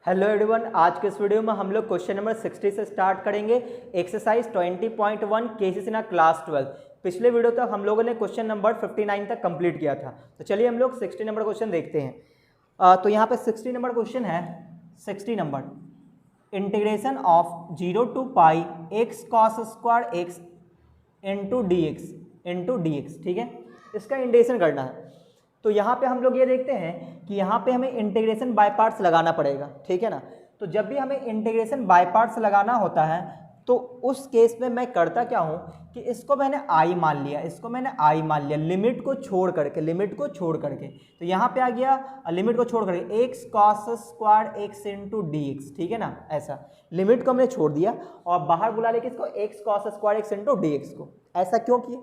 Hello everyone, आज के इस वीडियो में हम लोग क्वेश्चन नंबर 60 से स्टार्ट करेंगे। Exercise 20.1 cases in class 12। पिछले वीडियो तक हम लोगों ने क्वेश्चन नंबर 59 तक कंप्लीट किया था। तो चलिए हम लोग 60 नंबर क्वेश्चन देखते हैं। तो यहाँ पे 60 नंबर क्वेश्चन है। 60 number, integration of 0 to pi x cos square x into d x, ठीक है। इसका इंटीग्रेशन करना है। तो यहाँ पे हम लोग ये देखते हैं कि यहाँ पे हमें इंटीग्रेशन बाय पार्ट्स लगाना पड़ेगा, ठीक है ना। तो जब भी हमें इंटीग्रेशन बाय पार्ट्स लगाना होता है तो उस केस में मैं करता क्या हूँ कि इसको मैंने आई मान लिया, लिमिट को छोड़ करके, तो यहाँ पे आ गया लिमिट को छोड़ करके x cos square x into d x, ठीक है ना। ऐसा लिमिट को हमने छोड़ दिया और बाहर बुला लेके इसको x cos square x into d x को। ऐसा क्यों किए?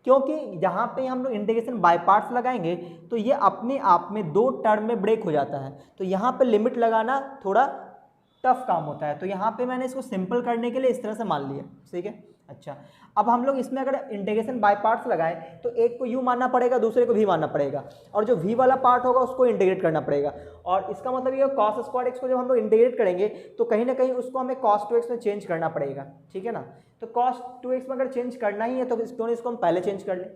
क्योंकि यहाँ पे हम लोग इंटीग्रेशन बाय पार्ट्स लगाएंगे तो ये अपने आप में दो टर्म में ब्रेक हो जाता है। तो यहाँ पे लिमिट लगाना थोड़ा टफ काम होता है। तो यहाँ पे मैंने इसको सिंपल करने के लिए इस तरह से मान लिया, ठीक है। अच्छा, अब हम लोग इसमें अगर इंटीग्रेशन बाय पार्ट्स लगाएं तो एक को यू मानना पड़ेगा, दूसरे को भी मानना पड़ेगा, और जो v वाला पार्ट होगा उसको इंटीग्रेट करना पड़ेगा। और इसका मतलब ये कॉस स्क्वायर एक्स को जब हम लोग इंटीग्रेट करेंगे तो कहीं ना कहीं उसको हमें कॉस टू एक्स में चेंज करना पड़ेगा, ठीक है ना। तो कॉस टू एक्स में अगर चेंज करना ही है तो क्यों नहीं इसको हम पहले चेंज कर लें।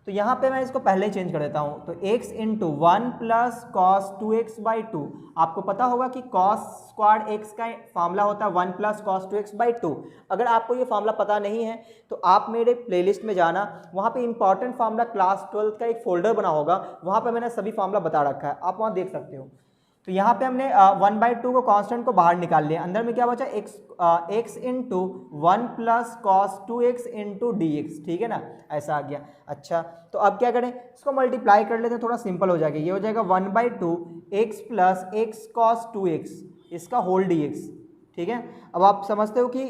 तो यहाँ पे मैं इसको पहले ही चेंज कर देता हूँ। तो x into 1 plus cos 2x by 2। आपको पता होगा कि कॉस स्क्वायर एक्स का फार्मूला होता है 1 प्लस कॉस 2x बाई 2। अगर आपको ये फार्मूला पता नहीं है तो आप मेरे प्लेलिस्ट में जाना, वहाँ पे इंपॉर्टेंट फार्मूला क्लास 12 का एक फोल्डर बना होगा, वहाँ पे मैंने सभी फार्मूला बता रखा है, आप वहाँ देख सकते हो। तो यहाँ पे हमने 1/2 को कांस्टेंट को बाहर निकाल लिया, अंदर में क्या बचा x into 1 plus cos 2x into d x, ठीक है ना। ऐसा आ गया। अच्छा, तो अब क्या करें, इसको मल्टीप्लाई कर लेते हैं, थोड़ा सिंपल हो जाएगा। ये हो जाएगा 1/2 x plus x cos 2x, इसका होल डी एक्स, ठीक है। अब आप समझते हो कि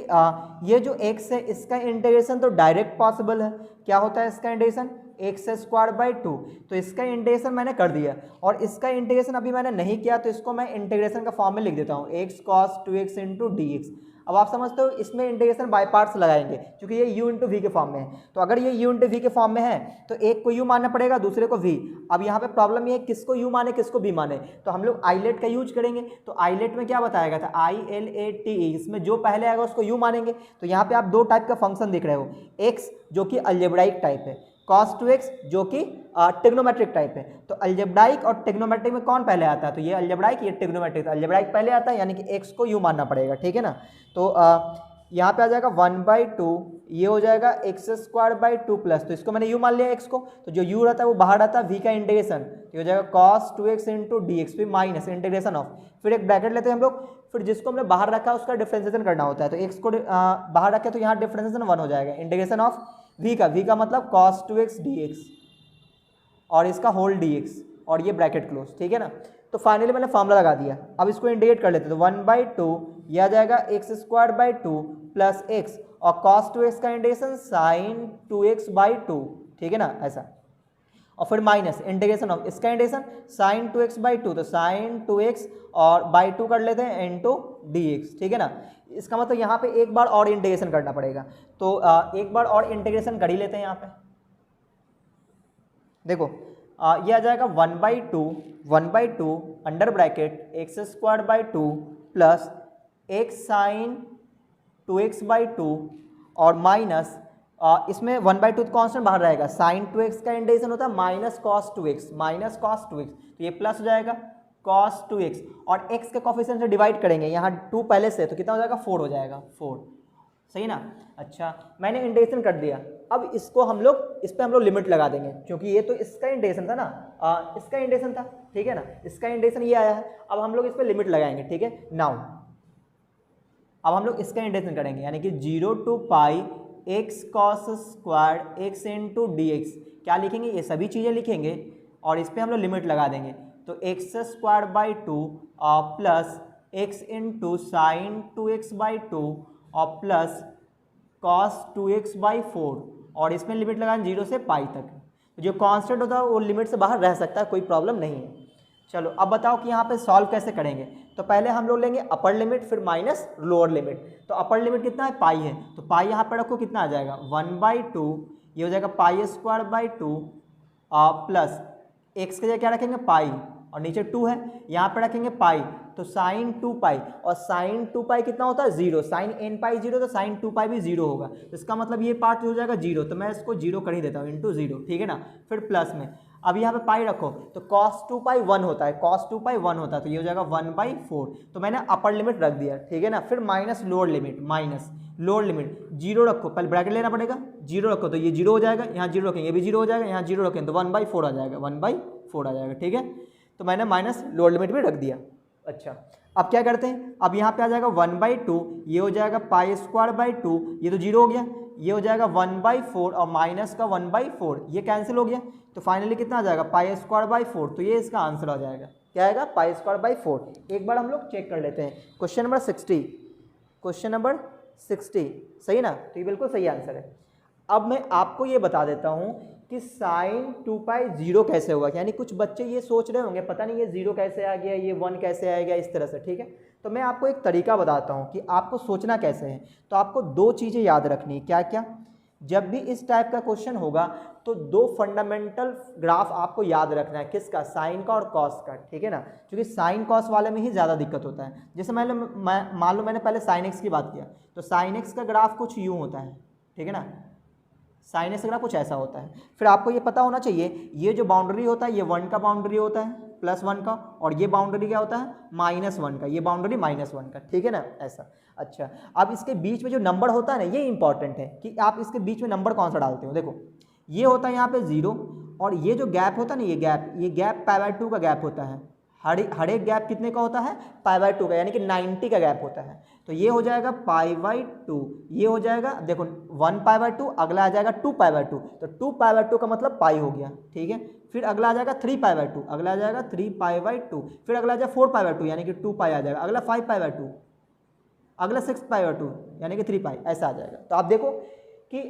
ये जो x है इसका इंटीग्रेशन तो डायरेक्ट पॉसिबल है। क्या होता है इसका इंटीग्रेशन? X square by 2। तो इसका इंटीग्रेशन मैंने कर दिया, और इसका इंटीग्रेशन अभी मैंने नहीं किया, तो इसको मैं इंटीग्रेशन का फॉर्म में लिख देता हूँ, x cos 2x into d x. अब आप समझते हो इसमें इंटीग्रेशन बाय पार्ट्स लगाएंगे क्योंकि ये u इंटू वी के फॉर्म में है। तो अगर ये u इंटू वी के फॉर्म में है तो एक को u मानना पड़ेगा, दूसरे को v। अब यहाँ पे प्रॉब्लम ये है किसको u माने किसको v माने, तो हम लोग आईलेट का यूज करेंगे। तो आईलेट में क्या बताया गया था, ILATE, इसमें जो पहले आएगा उसको u मानेंगे। तो यहाँ पे आप दो टाइप का फंक्शन देख रहे हो, x जो कि अलजेब्राइक टाइप है, cos 2x जो कि ट्रिग्नोमेट्रिक टाइप है। तो अलजेब्राइक और ट्रिग्नोमेट्रिक में कौन पहले आता है? तो ये अलजेब्राइक, ये ट्रिग्नोमेट्रिक। तो अलजेब्राइक पहले आता है, यानी कि x को u मानना पड़ेगा, ठीक है ना। तो यहाँ पे आ जाएगा 1/2, ये हो जाएगा एक्स स्क्वायर बाई 2 प्लस, तो इसको मैंने u मान लिया x को, तो जो u रहता है वो बाहर रहता है v का इंटीग्रेशन, तो हो जाएगा cos 2x into d x, फिर माइनस इंटीग्रेशन ऑफ, फिर एक ब्रैकेट लेते हैं हम लोग, फिर जिसको हमने बाहर रखा है उसका डिफ्रेंसिएशन करना होता है। तो x को बाहर रखे तो यहाँ डिफ्रेंसिएशन 1 हो जाएगा, इंटीग्रेशन ऑफ v का मतलब cos 2x dx और इसका होल dx, और ये ब्रैकेट क्लोज, ठीक है ना। तो फाइनली मैंने फार्मूला लगा दिया। अब इसको इंटीग्रेट कर लेते हैं, तो 1/2 यह आ जाएगा x square by 2 plus x, और cos 2x का इंटीग्रेशन sin 2x बाई 2, ठीक है ना। ऐसा, और फिर माइनस इंटीग्रेशन ऑफ इसका इंटीग्रेशन sin 2x बाई 2, तो sin 2x और बाई 2 कर लेते हैं इंटू डी एक्स, ठीक है ना। इसका मतलब यहाँ पे एक बार और इंटीग्रेशन करना पड़ेगा, तो एक बार और इंटीग्रेशन कर ही लेते हैं। यहाँ पे देखो ये आ जाएगा 1/2 under bracket x square by 2 plus x sine 2x by 2 और माइनस इसमें 1/2 कॉन्स्टेंट बाहर रहेगा, साइन 2x का इंटीग्रेशन होता है माइनस कॉस 2x, तो ये प्लस हो जाएगा cos 2x, और x के कोफिशिएंट से डिवाइड करेंगे, यहाँ 2 पहले से, तो कितना हो जाएगा 4 हो जाएगा, 4, सही ना। अच्छा, मैंने इंटीग्रेशन कर दिया। अब इसको हम लोग, इस पर हम लोग लिमिट लगा देंगे, क्योंकि ये तो इसका इंटीग्रेशन था ना, इसका इंटीग्रेशन था, ठीक है ना, इसका इंटीग्रेशन ये आया है। अब हम लोग इस पर लिमिट लगाएंगे, ठीक है। नाउ अब हम लोग इसका इंटीग्रेशन करेंगे, यानी कि 0 to pi x cos square x into d x, क्या लिखेंगे, ये सभी चीज़ें लिखेंगे, और इस पर हम लोग लिमिट लगा देंगे। तो x square by 2 plus x into sign 2x by 2 और प्लस कॉस 2x बाई 4, और इसमें लिमिट लगाएं 0 से पाई तक। जो कांस्टेंट होता है वो लिमिट से बाहर रह सकता है, कोई प्रॉब्लम नहीं है। चलो अब बताओ कि यहाँ पे सॉल्व कैसे करेंगे। तो पहले हम लोग लेंगे अपर लिमिट, फिर माइनस लोअर लिमिट। तो अपर लिमिट कितना है, पाई है, तो पाई यहाँ पे रखो, कितना आ जाएगा 1/2, ये हो जाएगा pi square by 2 plus x के जगह क्या रखेंगे पाई, और नीचे 2 है, यहाँ पे रखेंगे पाई, तो साइन 2 पाई, और साइन 2 पाई कितना होता है 0, साइन n पाई 0, तो साइन 2 पाई भी 0 होगा, तो इसका मतलब ये पार्ट हो जाएगा 0, तो मैं इसको 0 कर ही देता हूँ, इंटू 0, ठीक है ना। फिर प्लस में अब यहाँ पे पाई रखो, तो cos 2 पाई 1 होता है, cos 2 पाई 1 होता है, तो ये हो जाएगा 1/4, तो मैंने अपर लिमिट रख दिया, ठीक है ना। फिर minus lower limit, minus lower limit 0 रखो, पहले ब्रैकेट लेना पड़ेगा, 0 रखो तो ये 0 हो जाएगा, यहाँ 0 रखेंगे ये भी 0 हो जाएगा, यहाँ 0 रखेंगे तो 1/4 आ जाएगा, 1/4 आ जाएगा, ठीक है। तो मैंने माइनस लोअर लिमिट भी रख दिया। अच्छा, अब क्या करते हैं, अब यहाँ पे आ जाएगा 1/2, ये हो जाएगा π²/2, ये तो 0 हो गया, ये हो जाएगा 1/4 और माइनस का 1/4, ये कैंसिल हो गया, तो फाइनली कितना आ जाएगा π²/4, तो ये इसका आंसर आ जाएगा, क्या आएगा π²/4। एक बार हम लोग चेक कर लेते हैं, क्वेश्चन नंबर 60, क्वेश्चन नंबर 60 सही ना, तो ये बिल्कुल सही आंसर है। अब मैं आपको ये बता देता हूँ कि साइन 2 पाई 0 कैसे होगा, यानी कुछ बच्चे ये सोच रहे होंगे पता नहीं ये 0 कैसे आ गया, ये 1 कैसे आ गया, इस तरह से, ठीक है। तो मैं आपको एक तरीका बताता हूँ कि आपको सोचना कैसे है। तो आपको 2 चीज़ें याद रखनी है, क्या क्या, जब भी इस टाइप का क्वेश्चन होगा तो 2 फंडामेंटल ग्राफ आपको याद रखना है, किसका, साइन का और कॉस का, ठीक है ना, क्योंकि साइन कॉस वाले में ही ज़्यादा दिक्कत होता है। जैसे मान लो मैंने पहले साइन एक्स की बात किया, तो साइन एक्स का ग्राफ कुछ यूँ होता है, ठीक है ना, साइन एक्स का ग्राफ कुछ ऐसा होता है। फिर आपको ये पता होना चाहिए, ये जो बाउंड्री होता है ये 1 का बाउंड्री होता है, +1 का, और ये बाउंड्री क्या होता है -1 का, ये बाउंड्री -1 का, ठीक है ना, ऐसा। अच्छा, अब इसके बीच में जो नंबर होता है ना, ये इंपॉर्टेंट है कि आप इसके बीच में नंबर कौन सा डालते हो। देखो ये होता है यहाँ पे 0, और ये जो गैप होता है ना, ये गैप π/2 का गैप होता है, हर एक गैप कितने का होता है π/2 का, यानी कि 90 का गैप होता है। तो ये हो जाएगा π/2, ये हो जाएगा देखो 1 π/2, अगला आ जाएगा 2 π/2, तो 2 π/2 का मतलब पाई हो गया, ठीक है। फिर अगला आ जाएगा 3 π/2, अगला आ जाएगा 3 π/2, फिर अगला आ जाएगा 4 π/2 यानी कि 2 पाई आ जाएगा, अगला 5 π/2, अगला 6 π/2 यानी कि 3 पाई, ऐसा आ जाएगा। तो आप देखो कि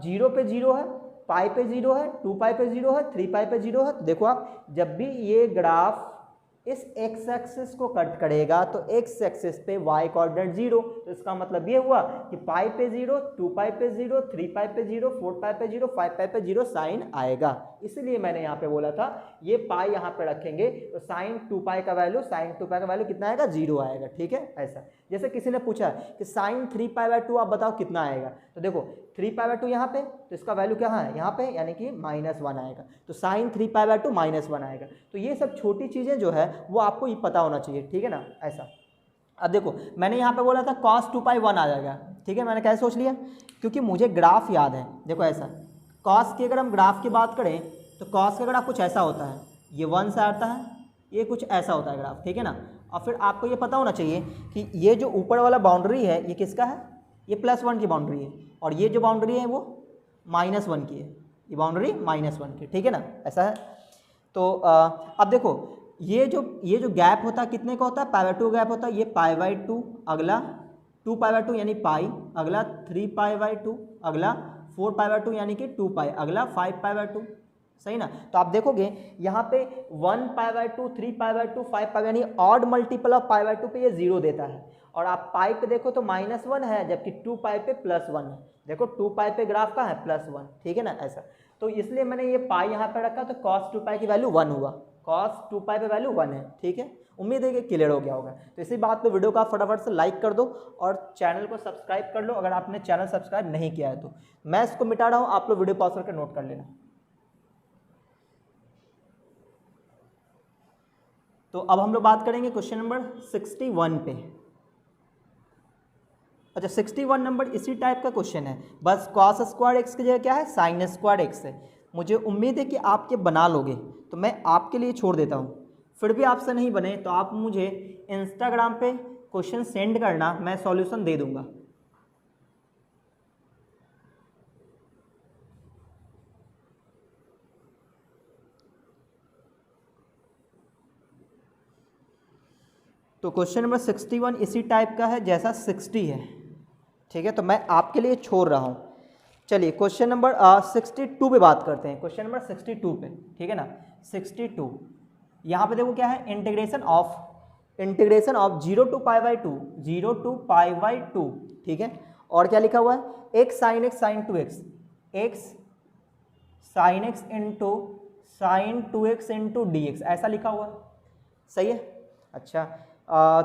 0 पे 0 है, पाई पे 0 है, 2 पाई पे 0 है, 3 पाई पे 0 है। तो देखो आप जब भी ये ग्राफ इस एक्स एक्सिस को कट करेगा तो एक्स एक्सिस पे वाई कोऑर्डिनेट 0, तो इसका मतलब ये हुआ कि पाई पे 0, 2 पाई पे 0, 3 पाई पे 0, 4 पाई पे 0, 5 पाई पे 0 साइन आएगा। इसलिए मैंने यहाँ पे बोला था ये पाई यहाँ पे रखेंगे तो साइन 2 पाई का वैल्यू कितना आएगा 0 आएगा, ठीक है। ऐसा जैसे किसी ने पूछा कि साइन 3 π/2 आप बताओ कितना आएगा, तो देखो 3 π/2 यहाँ पे, तो इसका वैल्यू क्या है यहाँ पे, यानी कि -1 आएगा, तो साइन 3 π/2 -1 आएगा। तो ये सब छोटी चीज़ें जो है वो आपको ये पता होना चाहिए, ठीक है ना, ऐसा। अब देखो मैंने यहाँ पे बोला था cos 2 पाई 1 आ जाएगा, ठीक है, मैंने कैसे सोच लिया, क्योंकि मुझे ग्राफ याद है। देखो ऐसा cos की अगर हम ग्राफ की बात करें तो cos का ग्राफ कुछ ऐसा होता है, ये 1 से आता है, ये कुछ ऐसा होता है ग्राफ, ठीक है ना। और फिर आपको ये पता होना चाहिए कि ये जो ऊपर वाला बाउंड्री है ये किसका है, ये +1 की बाउंड्री है, और ये जो बाउंड्री है वो -1 की है, ये बाउंड्री -1 की, ठीक है ना, ऐसा है। तो अब देखो ये जो गैप होता है कितने का होता है, π/2 गैप होता है, ये π/2, अगला 2 π/2 यानी पाई, अगला 3 π/2, अगला 4 π/2 यानी कि 2 पाई, अगला 5 π/2, सही ना। तो आप देखोगे यहाँ पे 1 π/2, 3 π/2, 5 पाई यानी ऑड मल्टीपल ऑफ π/2 पे ये 0 देता है, और आप पाई पे देखो तो -1 है, जबकि 2 पाई पे +1 है। देखो 2 पाई पे ग्राफ का है +1, ठीक है ना, ऐसा। तो इसलिए मैंने ये पाई यहाँ पे रखा, तो cos 2 पाई की वैल्यू 1 हुआ, cos 2 पाई पे वैल्यू 1 है, ठीक है। उम्मीद है कि क्लियर हो गया होगा। तो इसी बात पे वीडियो को आप फटाफट से लाइक कर दो और चैनल को सब्सक्राइब कर लो अगर आपने चैनल सब्सक्राइब नहीं किया है तो। मैं इसको मिटा रहा हूँ, आप लोग वीडियो पॉज करके नोट कर लेना। तो अब हम लोग बात करेंगे क्वेश्चन नंबर 61 पे। अच्छा 61 नंबर इसी टाइप का क्वेश्चन है, बस cos स्क्वायर एक्स की जगह क्या है साइन स्क्वायर एक्स है। मुझे उम्मीद है कि आप ये बना लोगे, तो मैं आपके लिए छोड़ देता हूँ। फिर भी आपसे नहीं बने तो आप मुझे इंस्टाग्राम पे क्वेश्चन सेंड करना, मैं सॉल्यूशन दे दूंगा। तो क्वेश्चन नंबर 61 इसी टाइप का है जैसा 60 है, ठीक है। तो मैं आपके लिए छोड़ रहा हूँ। चलिए क्वेश्चन नंबर 62 पे बात करते हैं, क्वेश्चन नंबर 62 पे, ठीक है ना। 62 यहाँ पे देखो क्या है, इंटीग्रेशन ऑफ 0 to π/2, 0 to π/2, ठीक है। और क्या लिखा हुआ है, x sin x sin 2x, x sin x into sin 2x into dx, ऐसा लिखा हुआ है। सही है। अच्छा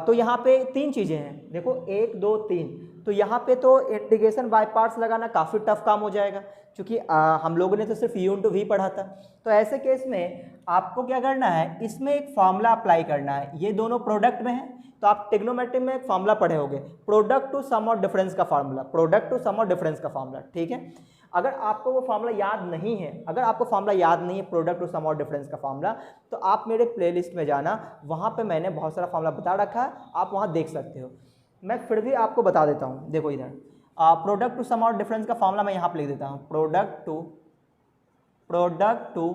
तो यहाँ पे 3 चीज़ें हैं, देखो 1 2 3। तो यहाँ पे तो इंटीग्रेशन बाय पार्ट्स लगाना काफ़ी टफ काम हो जाएगा, क्योंकि हम लोगों ने तो सिर्फ u इंटू वी पढ़ा था। तो ऐसे केस में आपको क्या करना है, इसमें एक फॉर्मूला अप्लाई करना है। ये दोनों प्रोडक्ट में है, तो आप ट्रिग्नोमेट्री में एक फॉर्मूला पढ़े होंगे, प्रोडक्ट टू सम और डिफरेंस का फॉर्मूला, प्रोडक्ट टू सम और डिफरेंस का फॉर्मूला, ठीक है। अगर आपको वो फॉर्मूला याद नहीं है, अगर आपको फॉर्मूला याद नहीं है प्रोडक्ट टू सम और डिफरेंस का फॉर्मूला, तो आप मेरे प्लेलिस्ट में जाना, वहाँ पे मैंने बहुत सारा फॉर्मूला बता रखा है, आप वहाँ देख सकते हो। मैं फिर भी आपको बता देता हूँ, देखो इधर प्रोडक्ट टू सम और डिफरेंस का फॉर्मूला मैं यहाँ पे लिख देता हूँ। प्रोडक्ट टू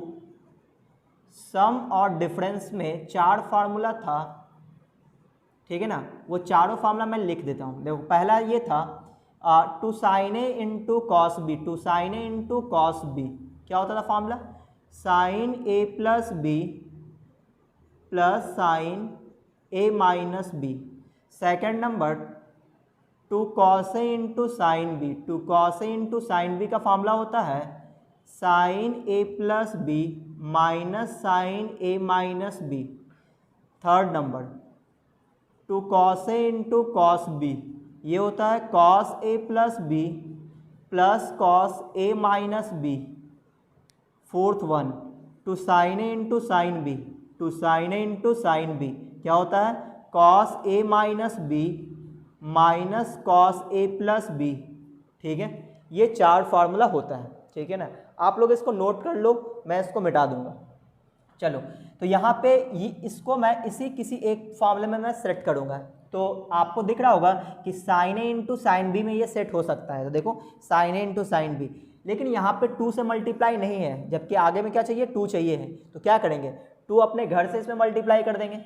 सम और डिफरेंस में 4 फार्मूला था, ठीक है ना। वो चारों फार्मूला मैं लिख देता हूँ। देखो पहला ये था two sine a into cos b, two sine a into cos b क्या होता था formula, sine a plus b plus sine a minus b. Second number two cos a into sine b, two cos a into sine b का formula होता है sine a plus b minus sine a minus b. Third number two cos a into cos b, ये होता है cos a plus b plus cos a minus b. Fourth one two sine a into sine b, two sine a into sine b क्या होता है cos a minus b minus cos a plus b, ठीक है। ये 4 formula होता है, ठीक है ना। आप लोग इसको नोट कर लो, मैं इसको मिटा दूंगा। चलो तो यहाँ पे इसको मैं किसी एक फॉर्मूले में मैं सेट करूँगा, तो आपको दिख रहा होगा कि sign a into sine B में ये सेट हो सकता है। तो देखो sign a into sine B, लेकिन यहाँ पे 2 से मल्टीप्लाई नहीं है, जबकि आगे में क्या चाहिए 2 चाहिए है। तो क्या करेंगे, 2 अपने घर से इसमें मल्टीप्लाई कर देंगे।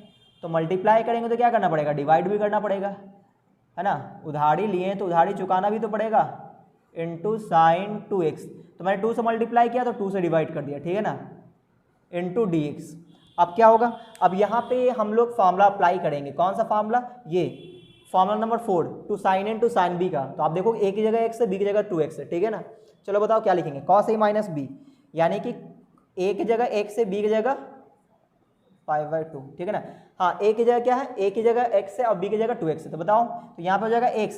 तो मल्टीप्लाई करेंगे तो क्या करना पड़ेगा, डिवाइड भी करना पड़ेगा, है ना। उधारी लिए तो उधारी चुकाना भी तो पड़ेगा, इंटू साइन 2x। तो मैंने 2 से मल्टीप्लाई किया तो 2 से डिवाइड कर दिया, ठीक है ना, इंटू dx। अब क्या होगा, अब यहाँ पे हम लोग फार्मूला अप्लाई करेंगे। कौन सा फार्मूला, ये formula number 4 two sine a into sine b का। तो आप देखो a की जगह x है, b की जगह 2x है, ठीक है ना। चलो बताओ क्या लिखेंगे, कॉस ए माइनस बी, यानी कि a की जगह x है, b की जगह 5/2, ठीक है ना। हाँ a की जगह क्या है, a की जगह x है और b की जगह 2x है। तो बताओ, तो यहाँ पे हो जाएगा x,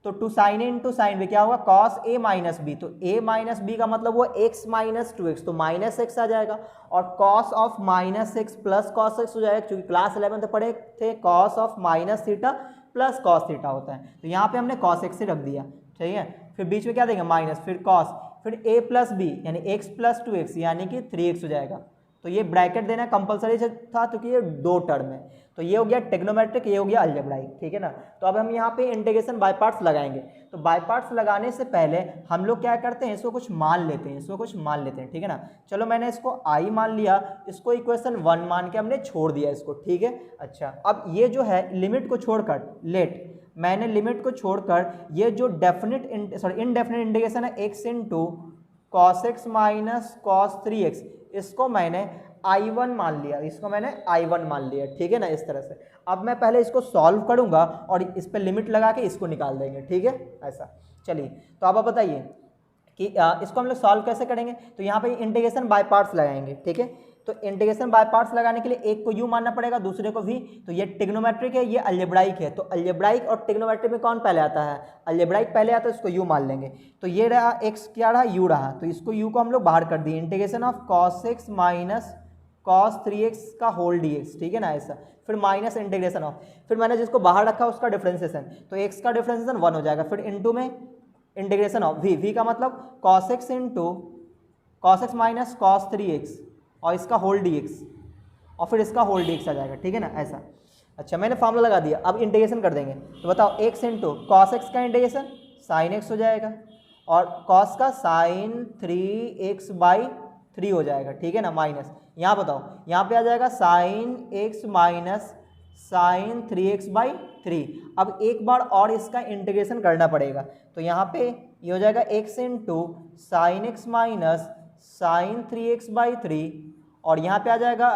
तो two sine a into sine b क्या होगा कॉस ए माइनस बी। तो a माइनस बी का मतलब वो x माइनस 2x, तो माइनस x आ जाएगा। और cos of minus x plus cos x हो जाएगा, क्योंकि क्लास 11 पढ़े थे cos of minus theta plus cos theta होता है। तो यहाँ पे हमने कॉस एक्स से रख दिया, ठीक है। फिर बीच में क्या देंगे माइनस, फिर कॉस, फिर a प्लस बी यानी x प्लस 2x यानी कि 3x हो जाएगा। तो ये ब्रैकेट देना कंपलसरी था, क्योंकि ये 2 टर्म है। तो ये हो गया ट्रिग्नोमेट्रिक, ये हो गया अलजेब्राइक, ठीक है ना। तो अब हम यहाँ पे इंटीग्रेशन बाय पार्ट्स लगाएंगे। तो बाय पार्ट्स लगाने से पहले हम लोग क्या करते हैं, इसको कुछ मान लेते हैं, ठीक है ना। चलो मैंने इसको i मान लिया, इसको इक्वेशन 1 मान के हमने छोड़ दिया इसको, ठीक है। अच्छा अब ये जो है लिमिट को छोड़कर, मैंने लिमिट को छोड़कर ये जो इनडेफिनिट इंटीग्रेशन है x into cos x minus cos 3x, इसको मैंने I1 मान लिया, ठीक है ना। इस तरह से अब मैं पहले इसको सॉल्व करूंगा और इस पे लिमिट लगा के इसको निकाल देंगे, ठीक है ऐसा। चलिए तो अब आप बताइए कि इसको हम लोग सॉल्व कैसे करेंगे। तो यहाँ पे इंटीग्रेशन बाय पार्ट्स लगाएंगे, ठीक है। तो इंटीग्रेशन बाय पार्ट्स लगाने के लिए एक को u मानना पड़ेगा, दूसरे को v। तो ये ट्रिग्नोमेट्रिक है, ये अलजेब्राइक है। तो अलजेब्राइक और ट्रिग्नोमेट्रिक में कौन पहले आता है, अलजेब्राइक पहले आता है, इसको u मान लेंगे। तो ये रहा x, क्या रहा u रहा, तो इसको u को हम लोग बाहर कर दिए। Integration of cos x minus cos 3x का होल dx, ठीक है ना ऐसा। फिर माइनस इंटीग्रेशन ऑफ, फिर मैंने जिसको बाहर रखा उसका डिफ्रेंसिएशन, तो x का डिफ्रेंसिएशन 1 हो जाएगा। फिर इंटू में इंटीग्रेशन ऑफ v का मतलब cos x into cos x minus cos 3x और इसका होल dx, और फिर इसका होल dx आ जाएगा, ठीक है ना ऐसा। अच्छा मैंने फार्मूला लगा दिया, अब इंटीग्रेशन कर देंगे। तो बताओ x इंटू कॉस एक्स का इंटीग्रेशन साइन एक्स हो जाएगा, और कॉस का साइन 3x/3 हो जाएगा, ठीक है ना, माइनस। यहाँ बताओ, यहाँ पे आ जाएगा sign x minus sine 3x/3। अब एक बार और इसका इंटीग्रेशन करना पड़ेगा। तो यहाँ पे ये हो जाएगा x into sine x minus sine 3x/3, और यहाँ पे आ जाएगा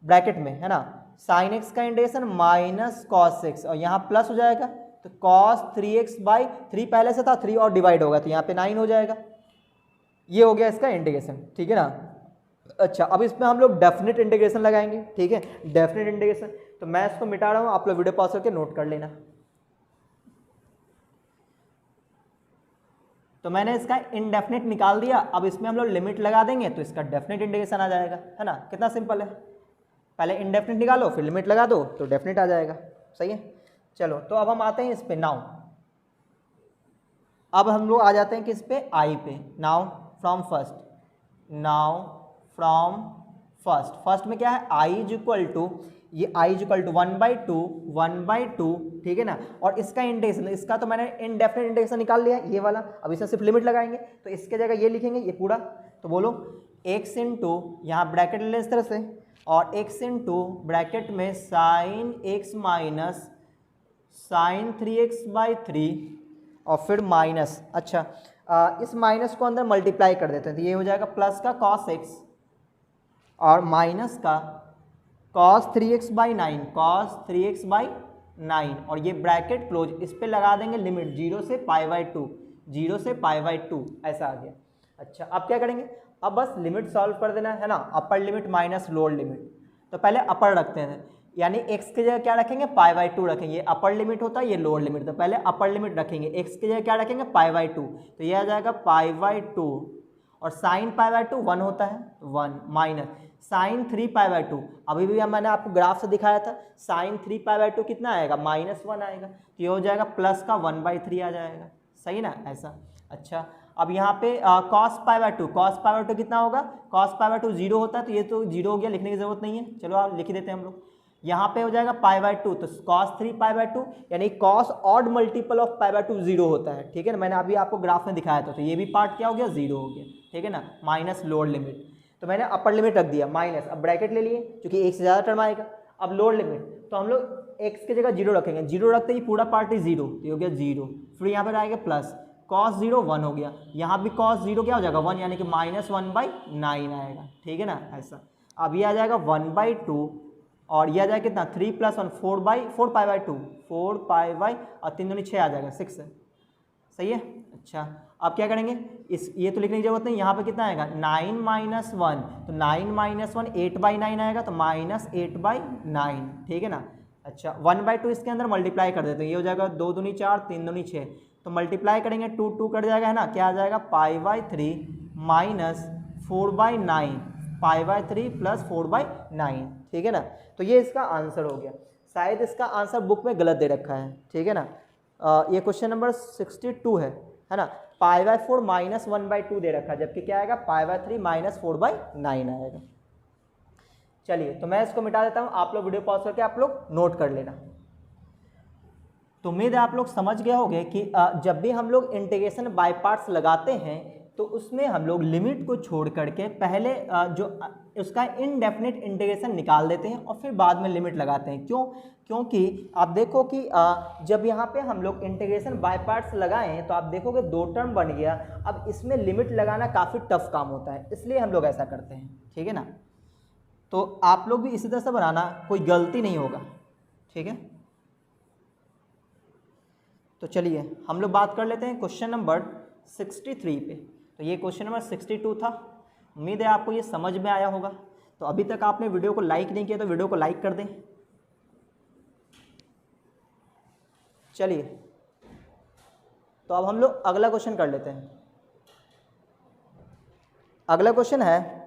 ब्रैकेट में, है ना, साइन एक्स का इंटीग्रेशन माइनस कॉस एक्स, और यहाँ प्लस हो जाएगा। तो कॉस 3x/3 पहले से था, 3 और डिवाइड होगा, तो यहाँ पे 9 हो जाएगा। ये हो गया इसका इंटीग्रेशन, ठीक है ना। अच्छा, अब इसमें हम लोग डेफिनेट इंटीग्रेशन लगाएंगे, ठीक है, डेफिनेट इंटीग्रेशन। तो मैं इसको मिटा रहा हूँ, आप लोग वीडियो पॉज करके नोट कर लेना। तो मैंने इसका इनडेफिनेट निकाल दिया, अब इसमें हम लोग लिमिट लगा देंगे तो इसका डेफिनेट इंटीग्रेशन आ जाएगा, है ना। कितना सिंपल है, पहले इनडेफिनेट निकालो फिर लिमिट लगा दो तो डेफिनेट आ जाएगा, सही है। चलो तो अब हम आते हैं इस पे नाउ, अब हम लोग आ जाते हैं किस पे, आई पे। Now from first, now from first, first में क्या है, आई इज इक्वल टू, ये आई इज इक्वल टू 1/2, ठीक है ना। और इसका इंटीग्रेशन, इसका तो मैंने इनडेफिनेट इंटीग्रेशन निकाल लिया ये वाला, अब इसमें सिर्फ लिमिट लगाएंगे तो इसके जगह ये लिखेंगे ये पूरा। तो बोलो x इंटू, यहाँ ब्रैकेट ले इस तरह से, और x इंटू ब्रैकेट में sine x minus sine 3x/3 और फिर माइनस, अच्छा इस माइनस को अंदर मल्टीप्लाई कर देते हैं तो ये हो जाएगा प्लस का cos x और माइनस का cos 3x/9, cos 3x/9, और ये ब्रैकेट क्लोज, इस पे लगा देंगे लिमिट 0 से π/2, 0 से π/2, ऐसा आ गया। अच्छा अब क्या करेंगे, अब बस लिमिट सॉल्व कर देना है ना, upper limit minus lower limit. तो पहले अपर रखते हैं, यानी x की जगह क्या रखेंगे, π/2 रखेंगे, ये अपर लिमिट होता है ये लोअर लिमिट, तो पहले अपर लिमिट रखेंगे, x की जगह क्या रखेंगे, π/2, तो ये आ जाएगा π/2, और साइन π/2 1 होता है 1 माइनस साइन 3π/2, अभी भी मैंने आपको ग्राफ से दिखाया था, साइन 3π/2 कितना आएगा, -1 आएगा, तो ये हो जाएगा प्लस का 1/3 आ जाएगा, सही ना ऐसा। अच्छा अब यहाँ पे cos π/2 कितना होगा, cos π/2 0 होता है, तो ये तो 0 हो गया, लिखने की जरूरत नहीं है, चलो आप लिख देते हैं हम लोग। यहाँ पे हो जाएगा π/2, तो cos 3π/2 यानी cos ऑड मल्टीपल ऑफ π/2 0 होता है, ठीक है ना, मैंने अभी आपको ग्राफ में दिखाया था, तो ये भी पार्ट क्या हो गया, 0 हो गया, ठीक है ना, माइनस लोअर लिमिट। तो मैंने अपर लिमिट रख दिया माइनस, अब ब्रैकेट ले लिए क्योंकि एक से ज़्यादा टर्म आएगा। अब लोअर लिमिट, तो हम लोग x की जगह 0 रखेंगे, 0 रखते ही पूरा पार्ट ही 0, तो हो गया 0, फिर यहाँ पर आएगा प्लस cos 0 1 हो गया, यहाँ भी cos 0 क्या हो जाएगा 1, यानी कि -1/9 आएगा, ठीक है ना ऐसा। अब ये आ जाएगा 1/2 और ये आ जाएगा कितना 3 + 1 4/2 4π और 3 दूनी 6 आ जाएगा 6, सही है। अच्छा अब क्या करेंगे, इस ये तो लिखने की जरूरत नहीं, यहाँ पे कितना आएगा 9 - 1, तो 9 - 1 8/9 आएगा, तो -8/9, ठीक है ना। अच्छा 1/2 इसके अंदर मल्टीप्लाई कर देते हैं, ये हो जाएगा 2 दूनी 4 3 दूनी 6, तो मल्टीप्लाई करेंगे 2 2 कट जाएगा, है ना, क्या आ जाएगा π/3 माइनस 4/9, π/3 + 4/9, ठीक है ना। तो ये इसका आंसर हो गया, शायद इसका आंसर बुक में गलत दे रखा है, ठीक है ना। ये क्वेश्चन नंबर 62 है ना, π/4 माइनस 1/2 दे रखा है, जबकि क्या आएगा π/3 माइनस 4/9 आएगा। चलिए तो मैं इसको मिटा देता हूँ, आप लोग वीडियो पॉज करके आप लोग नोट कर लेना। तो उम्मीद है आप लोग समझ गए होंगे कि जब भी हम लोग इंटीग्रेशन बाय पार्ट्स लगाते हैं तो उसमें हम लोग लिमिट को छोड़ करके पहले जो उसका इनडेफिनेट इंटीग्रेशन निकाल देते हैं और फिर बाद में लिमिट लगाते हैं। क्यों? क्योंकि आप देखो कि जब यहाँ पे हम लोग इंटीग्रेशन बाय पार्ट्स लगाएं तो आप देखोगे 2 टर्म बन गया, अब इसमें लिमिट लगाना काफ़ी टफ काम होता है, इसलिए हम लोग ऐसा करते हैं, ठीक है ना। तो आप लोग भी इसी तरह से बनाना, कोई गलती नहीं होगा, ठीक है। तो चलिए हम लोग बात कर लेते हैं क्वेश्चन नंबर 63 पे। तो ये क्वेश्चन नंबर 62 था, उम्मीद है आपको ये समझ में आया होगा। तो अभी तक आपने वीडियो को लाइक नहीं किया तो वीडियो को लाइक कर दें। चलिए तो अब हम लोग अगला क्वेश्चन कर लेते हैं। अगला क्वेश्चन है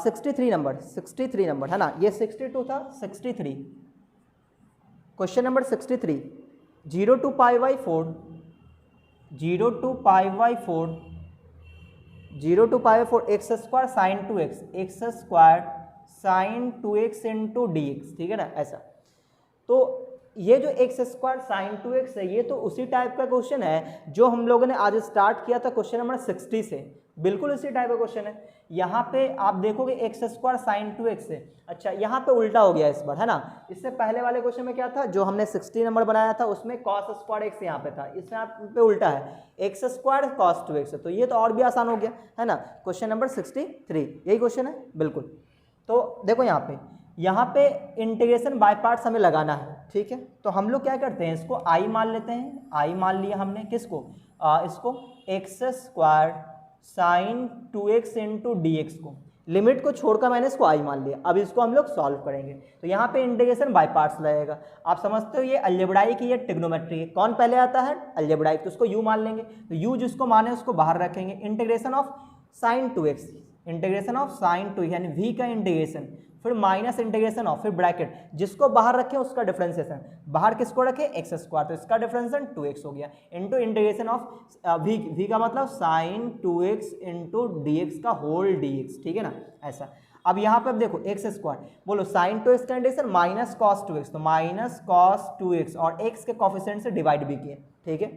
63 नंबर है ना, ये 62 था, 63 question number 63 0 to π/4 x² sin 2x into dx, ठीक है ना ऐसा। तो ये जो x² sin 2x है, ये तो उसी टाइप का क्वेश्चन है जो हम लोगों ने आज स्टार्ट किया था क्वेश्चन नंबर 60 से, बिल्कुल इसी टाइप का क्वेश्चन है। यहाँ पे आप देखोगे x² sin 2x है, अच्छा यहाँ पे उल्टा हो गया इस बार, है ना। इससे पहले वाले क्वेश्चन में क्या था, जो हमने 60 नंबर बनाया था उसमें cos² x यहाँ पे था, इसमें यहाँ पे उल्टा है x² cos 2x है, तो ये तो और भी आसान हो गया, है ना। क्वेश्चन नंबर 63 यही क्वेश्चन है बिल्कुल। तो देखो यहाँ पे इंटीग्रेशन बाय पार्ट्स हमें लगाना है, ठीक है। तो हम लोग क्या करते हैं, इसको i मान लेते हैं, i मान लिया हमने, किसको, इसको x² sin 2x into dx को। लिमिट को छोड़कर मैंने इसको आई मान लिया। अब इसको हम लोग सॉल्व करेंगे। तो यहाँ पे इंटीग्रेशन बाय पार्ट्स लगेगा। आप समझते हो ये अलजेब्राइक की, ये ट्रिग्नोमेट्री है। कौन पहले आता है? अलजेब्राइक। तो उसको यू मान लेंगे। तो यू जिसको माने उसको बाहर रखेंगे। Integration of sine 2x, integration of sine 2 यानी v का इंटीग्रेशन, फिर माइनस इंटीग्रेशन ऑफ, फिर ब्रैकेट, जिसको बाहर रखें उसका डिफरेंशिएशन। बाहर किसको रखे? एक्स स्क्वायर, तो इसका डिफरेंशिएशन 2x हो गया, इंटू इंटीग्रेशन ऑफ v का मतलब साइन 2x इंटू dx का होल dx, ठीक है ना, ऐसा। अब यहाँ पे अब देखो एक्स स्क्वायर, बोलो साइन 2x का इंटीग्रेशन माइनस कॉस 2x, तो माइनस कॉस 2x और x के कोफिशिएंट से डिवाइड भी किए, ठीक है,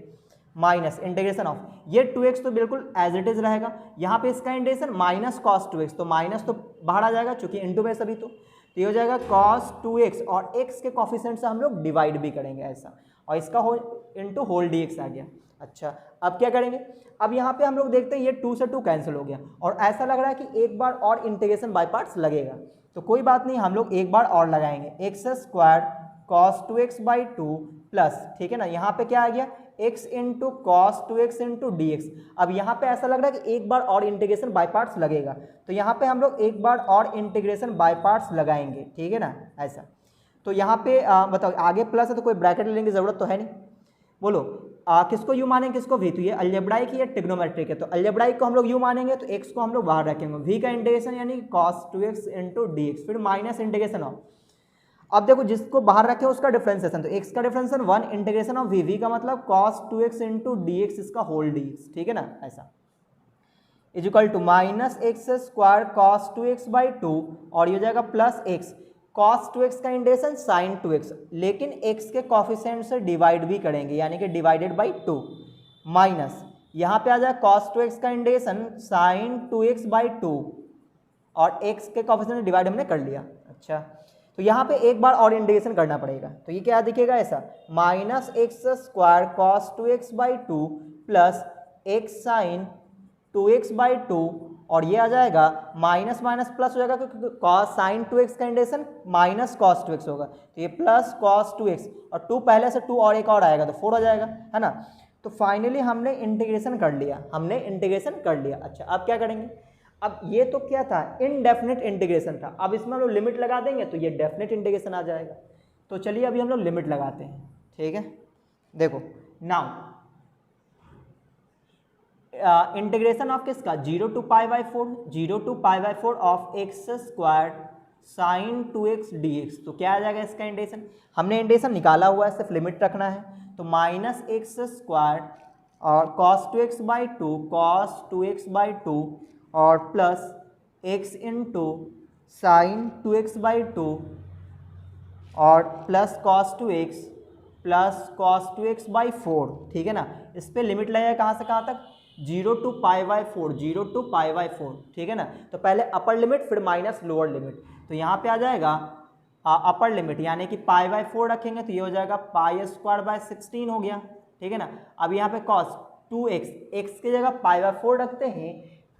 माइनस इंटीग्रेशन ऑफ ये 2x तो बिल्कुल एज इट इज रहेगा। यहाँ पे इसका इंटीग्रेशन माइनस कॉस 2x, तो माइनस तो बाहर आ जाएगा चूंकि इंटू में सभी, तो ये हो जाएगा कॉस 2x और x के कोफिशिएंट से हम लोग डिवाइड भी करेंगे ऐसा, और इसका इंटू होल dx आ गया। अच्छा, अब क्या करेंगे? अब यहाँ पे हम लोग देखते हैं ये 2 से 2 कैंसिल हो गया और ऐसा लग रहा है कि एक बार और इंटीग्रेशन बाय पार्ट्स लगेगा। तो कोई बात नहीं, हम लोग एक बार और लगाएंगे, x square cos 2x by 2 plus, ठीक है ना, यहाँ पे क्या आ गया? x into cos 2x into d x. अब यहाँ पे ऐसा लग रहा है कि एक बार और इंटीग्रेशन बाय पार्ट्स लगेगा, तो यहाँ पे हम लोग एक बार और इंटीग्रेशन बाय पार्ट्स लगाएंगे, ठीक है ना, ऐसा। तो यहाँ पे बताओ, आगे प्लस है तो कोई ब्रैकेट लेने की जरूरत तो है नहीं। बोलो किसको यू मानेंगे, किसको v? तो ये अलजेब्राइक है या ट्रिग्नोमेट्रिक है, तो अलजेब्राइक को हम लोग यू मानेंगे, तो x को हम लोग बाहर रखेंगे, v का इंटीग्रेशन यानी cos 2x into d x, फिर माइनस इंटीग्रेशन ऑफ, अब देखो जिसको बाहर रखे उसका डिफरेंशिएशन, तो x का डिफरेंशिएशन 1 इंटीग्रेशन ऑफ v का मतलब cos 2x into d x, इसका होल dx, ठीक है ना, ऐसा, is equal to minus x square cos 2x by 2 और ये हो जाएगा प्लस x, cos 2x का इंटीग्रेशन sin 2x, लेकिन x के कोफिशिएंट से डिवाइड भी करेंगे यानी कि डिवाइडेड बाई 2, माइनस यहाँ पे आ जाए cos 2x का इंटीग्रेशन sin 2x बाई 2 और x के कोफिशिएंट से डिवाइड हमने कर लिया। अच्छा, तो यहाँ पे एक बार और इंटीग्रेशन करना पड़ेगा, तो ये क्या दिखेगा ऐसा, minus x square cos 2x by 2 plus x sine 2x by 2 और ये आ जाएगा माइनस माइनस प्लस हो जाएगा क्योंकि कॉस साइन 2x का इंटीग्रेशन माइनस कॉस 2x होगा, तो ये प्लस कॉस 2x और 2 पहले से 2 और एक और आएगा तो 4 हो जाएगा, है ना। तो फाइनली हमने इंटीग्रेशन कर लिया, हमने इंटीग्रेशन कर लिया। अच्छा, अब क्या करेंगे? अब ये तो क्या था, इनडेफिनिट इंटीग्रेशन था, अब इसमें हम लोग लिमिट लगा देंगे तो ये डेफिनिट इंटीग्रेशन आ जाएगा। तो चलिए अभी हम लोग लिमिट लगाते हैं, ठीक है। देखो नाउ इंटीग्रेशन ऑफ किसका, 0 to pi by 4, 0 to pi by 4 of x square sine 2x dx, तो क्या आ जाएगा इसका इंटीग्रेशन? हमने इंटीग्रेशन निकाला हुआ है, सिर्फ लिमिट रखना है, तो माइनस एक्स स्क्वायर और cos 2x by 2 cos 2x by 2 और plus x into sign 2x by 2 और plus cos 2x plus cos 2x by 4, ठीक है ना। इस पर लिमिट लगेगा कहाँ से कहाँ तक, 0 to pi by 4, 0 to pi by 4, ठीक है ना। तो पहले अपर लिमिट फिर माइनस लोअर लिमिट, तो यहाँ पे आ जाएगा अपर लिमिट यानी कि पाई बाई 4 रखेंगे तो ये हो जाएगा पाई स्क्वायर बाई 16 हो गया, ठीक है ना। अब यहाँ पे cos 2x, x की जगह पाई बाई 4 रखते हैं,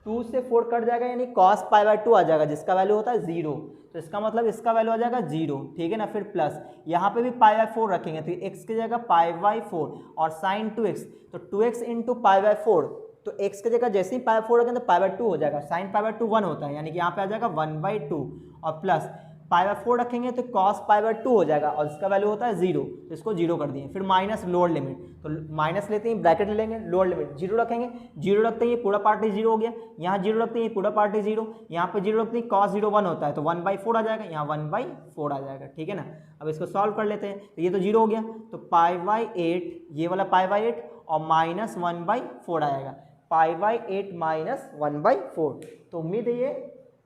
2 से 4 कट जाएगा यानी cos पाई बाई 2 आ जाएगा जिसका वैल्यू होता है 0, तो इसका मतलब इसका वैल्यू आ जाएगा 0, ठीक है ना। फिर प्लस यहाँ पे भी पाई बाई 4 रखेंगे तो x की जगह पाई बाई 4 और साइन 2x, तो 2x इंटू पाई बाई 4, तो x की जगह जैसे ही पाई बाई 4 रखेंगे तो पाई बाई 2 हो जाएगा, साइन पाई बाई 2 1 होता है यानी कि यहाँ पे आ जाएगा 1/2 और प्लस पाई बाई 4 रखेंगे तो cos पाई बाई 2 हो जाएगा और इसका वैल्यू होता है 0, तो इसको 0 कर दिए। फिर माइनस लोअर लिमिट, तो माइनस लेते हैं ब्रैकेट ले लेंगे, लोअर लिमिट 0 रखेंगे, 0 रखते हैं ये पूरा पार्ट ही 0 हो गया, यहाँ 0 रखते हैं ये पूरा पार्ट ही 0, यहाँ पे 0 रखते हैं cos 0 1 होता है तो 1/4 आ जाएगा, यहाँ 1/4 आ जाएगा, ठीक है ना। अब इसको सॉल्व कर लेते हैं, तो ये तो 0 हो गया, तो पाई बाई 8, ये वाला पाई बाई 8 और माइनस 1/4 आएगा, पाई बाई 8 माइनस 1/4, तो उम्मीद है ये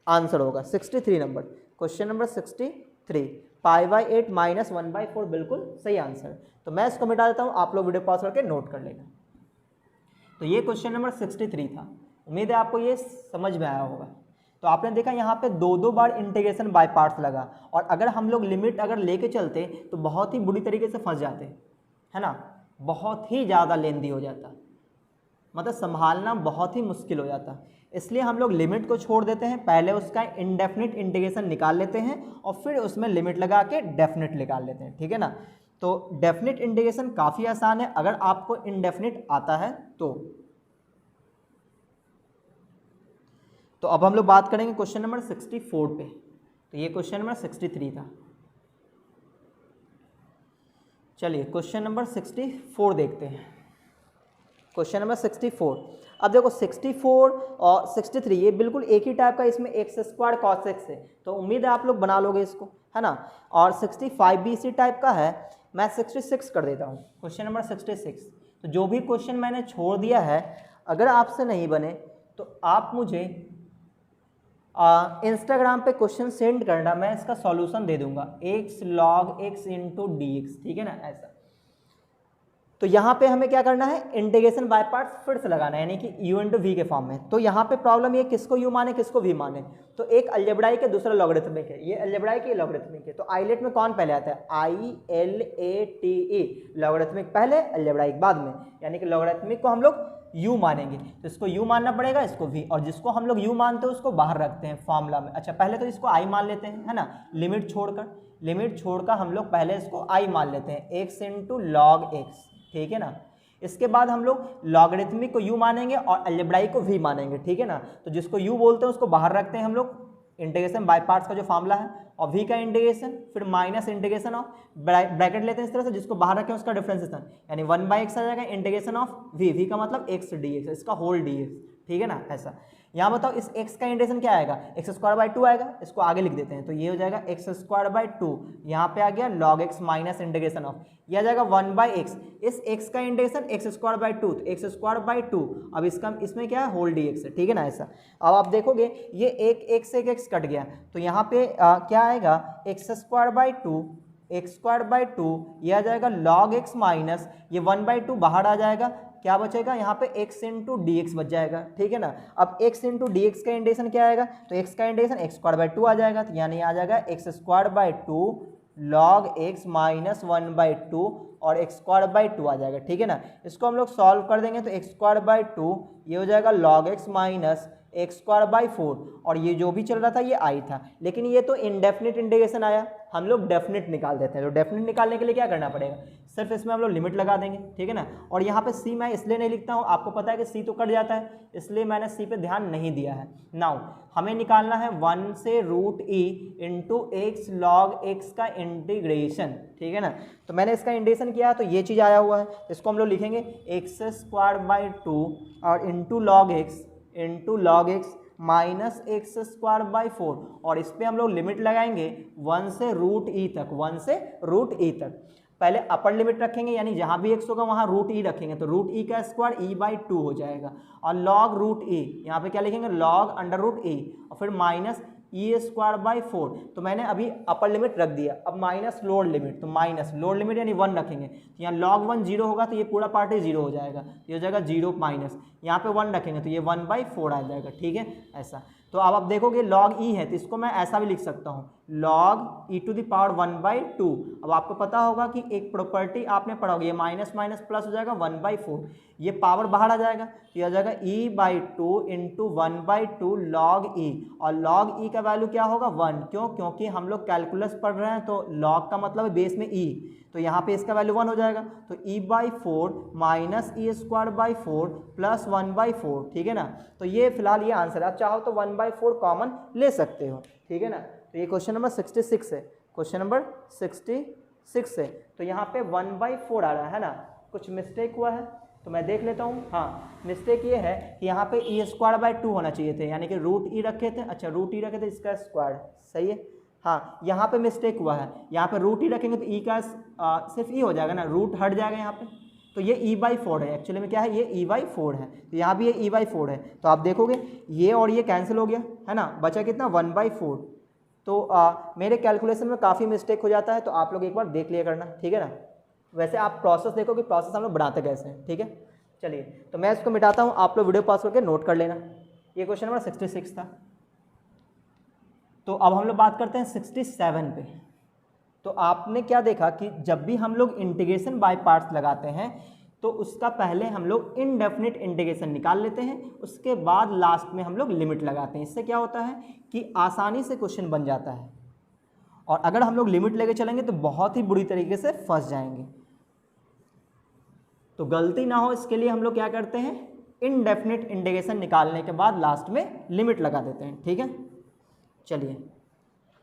आंसर होगा 63 number, question number 63, pi by 8 minus 1/4 बिल्कुल सही आंसर। तो मैं इसको मिटा देता हूँ, आप लोग वीडियो पॉज करके नोट कर लेना। तो ये क्वेश्चन नंबर 63 था, उम्मीद है आपको ये समझ में आया होगा। तो आपने देखा यहाँ पे 2 बार इंटीग्रेशन बाय पार्ट्स लगा, और अगर हम लोग लिमिट अगर लेके चलते तो बहुत ही बुरी तरीके से फंस जाते, है ना, बहुत ही ज़्यादा लेंदी हो जाता, मतलब संभालना बहुत ही मुश्किल हो जाता। इसलिए हम लोग लिमिट को छोड़ देते हैं, पहले उसका इनडेफिनिट इंटीग्रेशन निकाल लेते हैं और फिर उसमें लिमिट लगा के डेफिनिट निकाल लेते हैं, ठीक है ना। तो डेफिनिट इंटीग्रेशन काफ़ी आसान है अगर आपको इनडेफिनिट आता है तो। तो अब हम लोग बात करेंगे क्वेश्चन नंबर 64 पे। तो ये क्वेश्चन नंबर 63 था। चलिए क्वेश्चन नंबर 64 देखते हैं। Question number 64। अब देखो 64 और 63 ये बिल्कुल एक ही टाइप का, इसमें एक्स स्क्वायर कॉस एक्स है, तो उम्मीद है आप लोग बना लोगे इसको, है ना। और 65 भी इसी टाइप का है। मैं 66 कर देता हूँ, क्वेश्चन नंबर 66। तो जो भी क्वेश्चन मैंने छोड़ दिया है, अगर आपसे नहीं बने तो आप मुझे इंस्टाग्राम पे क्वेश्चन सेंड करना, मैं इसका सॉल्यूशन दे दूंगा, x log x into d x, ठीक है ना, ऐसा। तो यहाँ पे हमें क्या करना है, इंटीग्रेशन बाय पार्ट्स फिर से लगाना है, यानी कि u इंटू वी के फॉर्म में। तो यहाँ पे प्रॉब्लम ये किसको u माने किसको v माने, तो एक अलजेब्राइक है दूसरा लॉगरिथमिक है, ये अलजेब्राइक है लॉगरिथमिक है। तो आइलेट में कौन पहले आता है, ILATE, लॉगरिथमिक पहले अलजेब्राइक बाद में, यानी कि लॉगरिथमिक को हम लोग u मानेंगे, तो इसको u मानना पड़ेगा, इसको v, और जिसको हम लोग u मानते हैं उसको बाहर रखते हैं फॉर्मूला में। अच्छा पहले तो इसको i मान लेते हैं, है ना, लिमिट छोड़कर हम लोग पहले इसको i मान लेते हैं, x इंटू लॉग एक्स, ठीक है ना। इसके बाद हम लोग लॉगरिथमिक को u मानेंगे और अलजेब्राइक को v मानेंगे, ठीक है ना। तो जिसको u बोलते हैं उसको बाहर रखते हैं हम लोग, इंटीग्रेशन बाय पार्ट्स का जो फार्मूला है, और v का इंटीग्रेशन, फिर माइनस इंटीग्रेशन ऑफ, ब्रैकेट लेते हैं इस तरह से, जिसको बाहर रखें उसका डिफरेंशिएशन, यानी 1/x आ जाएगा, इंटीग्रेशन ऑफ v का मतलब x dx, इसका होल dx, ठीक है ना, ऐसा। यहाँ बताओ इस x का इंटीग्रेशन क्या आएगा, x² आएगा, इसको आगे लिख देते हैं, तो ये हो जाएगा x², यहाँ पे आ गया log x minus integration of, ये आ जाएगा 1/x, इस x का इंटीग्रेशन x², तो x², अब इसका इसमें क्या है, होल dx है, ठीक है ना, ऐसा। अब आप देखोगे ये एक x कट गया, तो यहाँ पे क्या आएगा, x², ये आ जाएगा log x माइनस ये 1/2 बाहर आ जाएगा, क्या बचेगा यहाँ पे x इंटू डी एक्स बच जाएगा, ठीक है ना। अब x इंटू डी एक्स का इंटीग्रेशन क्या आएगा, तो x का इंटीग्रेशन x² आ जाएगा, तो यानी आ जाएगा x² log x माइनस 1/2 और x² आ जाएगा, ठीक है ना। इसको हम लोग सॉल्व कर देंगे तो x², ये हो जाएगा log x माइनस x²/4, और ये जो भी चल रहा था ये i था, लेकिन ये तो इनडेफिनिट इंटीग्रेशन आया, हम लोग डेफिनिट निकाल देते हैं। तो डेफिनिट निकालने के लिए क्या करना पड़ेगा, सिर्फ इसमें हम लोग लिमिट लगा देंगे, ठीक है ना। और यहाँ पे c मैं इसलिए नहीं लिखता हूँ, आपको पता है कि c तो कट जाता है, इसलिए मैंने c पे ध्यान नहीं दिया है। नाउ हमें निकालना है 1 से √e into x log x का इंटीग्रेशन, ठीक है ना। तो मैंने इसका इंटीग्रेशन किया तो ये चीज़ आया हुआ है, इसको हम लोग लिखेंगे x² और into log x minus x²/4, और इस पर हम लोग लिमिट लगाएंगे 1 से √e तक, पहले अपर लिमिट रखेंगे, यानी जहाँ भी x होगा वहाँ √e रखेंगे, तो √e का स्क्वायर e/2 हो जाएगा, और log √e यहाँ पे क्या लिखेंगे, log √e, और फिर माइनस e²/4। तो मैंने अभी अपर लिमिट रख दिया, अब माइनस लोअर लिमिट, तो माइनस लोअर लिमिट यानी 1 रखेंगे, तो यहाँ log 1 0 होगा, तो ये पूरा पार्ट ही 0 हो जाएगा, ये हो जाएगा 0 माइनस, यहाँ पे 1 रखेंगे तो ये 1/4 आ जाएगा, ठीक है, ऐसा। तो अब आप देखोगे log e है, तो इसको मैं ऐसा भी लिख सकता हूँ, log e⁻⁴ 1/2। अब आपको पता होगा कि एक प्रॉपर्टी आपने पढ़ा होगा, ये माइनस माइनस प्लस हो जाएगा 1/4, ये पावर बाहर आ जाएगा, तो ये आ जाएगा e/2 इंटू 1/2 log e, और log e का वैल्यू क्या होगा 1, क्यों, क्योंकि हम लोग कैलकुलस पढ़ रहे हैं, तो log का मतलब है बेस में e, तो यहाँ पे इसका वैल्यू 1 हो जाएगा, तो e/4 माइनस e²/4 प्लस 1/4, ठीक है ना। तो ये फिलहाल ये आंसर है, आप चाहो तो 1/4 कॉमन ले सकते हो, ठीक है ना। तो ये क्वेश्चन नंबर 66 है, क्वेश्चन नंबर 66 है। तो यहाँ पे 1/4 आ रहा है ना, कुछ मिस्टेक हुआ है तो मैं देख लेता हूँ। हाँ, मिस्टेक ये है कि यहाँ पे e²/2 होना चाहिए थे, यानी कि √e रखे थे, अच्छा √e रखे थे, इसका स्क्वायर, सही है। हाँ, यहाँ पे मिस्टेक हुआ है, यहाँ पे √e रखेंगे तो e का सिर्फ e हो जाएगा ना, रूट हट जाएगा यहाँ पे, तो ये e/4 है, एक्चुअली में क्या है, ये e/4 है, तो यहाँ भी ये e/4 है। तो आप देखोगे ये और ये कैंसिल हो गया, है ना, बचा कितना 1/4। तो मेरे कैलकुलेशन में काफ़ी मिस्टेक हो जाता है, तो आप लोग एक बार देख लिया करना, ठीक है ना। वैसे आप प्रोसेस देखो कि प्रोसेस हम लोग बनाते कैसे हैं, ठीक है। चलिए तो मैं इसको मिटाता हूँ, आप लोग वीडियो पॉज करके नोट कर लेना। ये क्वेश्चन नंबर 66 था। तो अब हम लोग बात करते हैं 67 पे। तो आपने क्या देखा कि जब भी हम लोग इंटीग्रेशन बाय पार्ट्स लगाते हैं तो उसका पहले हम लोग इनडेफिनिट इंटीग्रेशन निकाल लेते हैं, उसके बाद लास्ट में हम लोग लिमिट लगाते हैं। इससे क्या होता है कि आसानी से क्वेश्चन बन जाता है, और अगर हम लोग लिमिट लेके चलेंगे तो बहुत ही बुरी तरीके से फंस जाएंगे। तो गलती ना हो इसके लिए हम लोग क्या करते हैं, इनडेफिनिट इंटीग्रेशन निकालने के बाद लास्ट में लिमिट लगा देते हैं, ठीक है। चलिए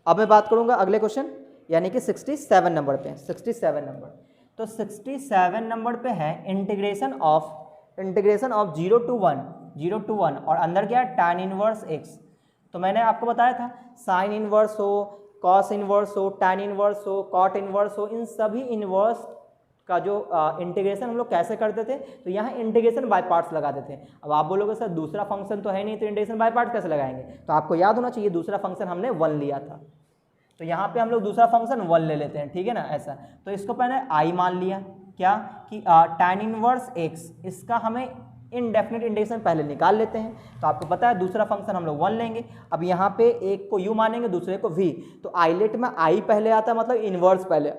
अब मैं बात करूंगा अगले क्वेश्चन यानी कि 67 नंबर पे। 67 नंबर, तो 67 नंबर पे है इंटीग्रेशन ऑफ 0 to 1 और अंदर क्या है tan इनवर्स x। तो मैंने आपको बताया था साइन इनवर्स हो, कॉस इनवर्स हो, tan इनवर्स हो, कॉट इनवर्स हो, इन सभी इनवर्स का जो इंटीग्रेशन हम लोग कैसे करते थे, तो यहाँ इंटीग्रेशन बाय पार्ट्स लगा देते हैं। अब आप बोलोगे सर दूसरा फंक्शन तो है नहीं तो इंटीग्रेशन बाय पार्ट्स कैसे लगाएंगे, तो आपको याद होना चाहिए दूसरा फंक्शन हमने 1 लिया था, तो यहाँ पे हम लोग दूसरा फंक्शन 1 ले लेते हैं, ठीक है ना। ऐसा तो इसको पहले आई मान लिया क्या कि tan इनवर्स x, इसका हमें इनडेफिनिट इंटीग्रेशन पहले निकाल लेते हैं। तो आपको पता है दूसरा फंक्शन हम लोग 1 लेंगे। अब यहाँ पे एक को u मानेंगे दूसरे को v, तो आइलेट में आई पहले आता है मतलब इनवर्स पहले,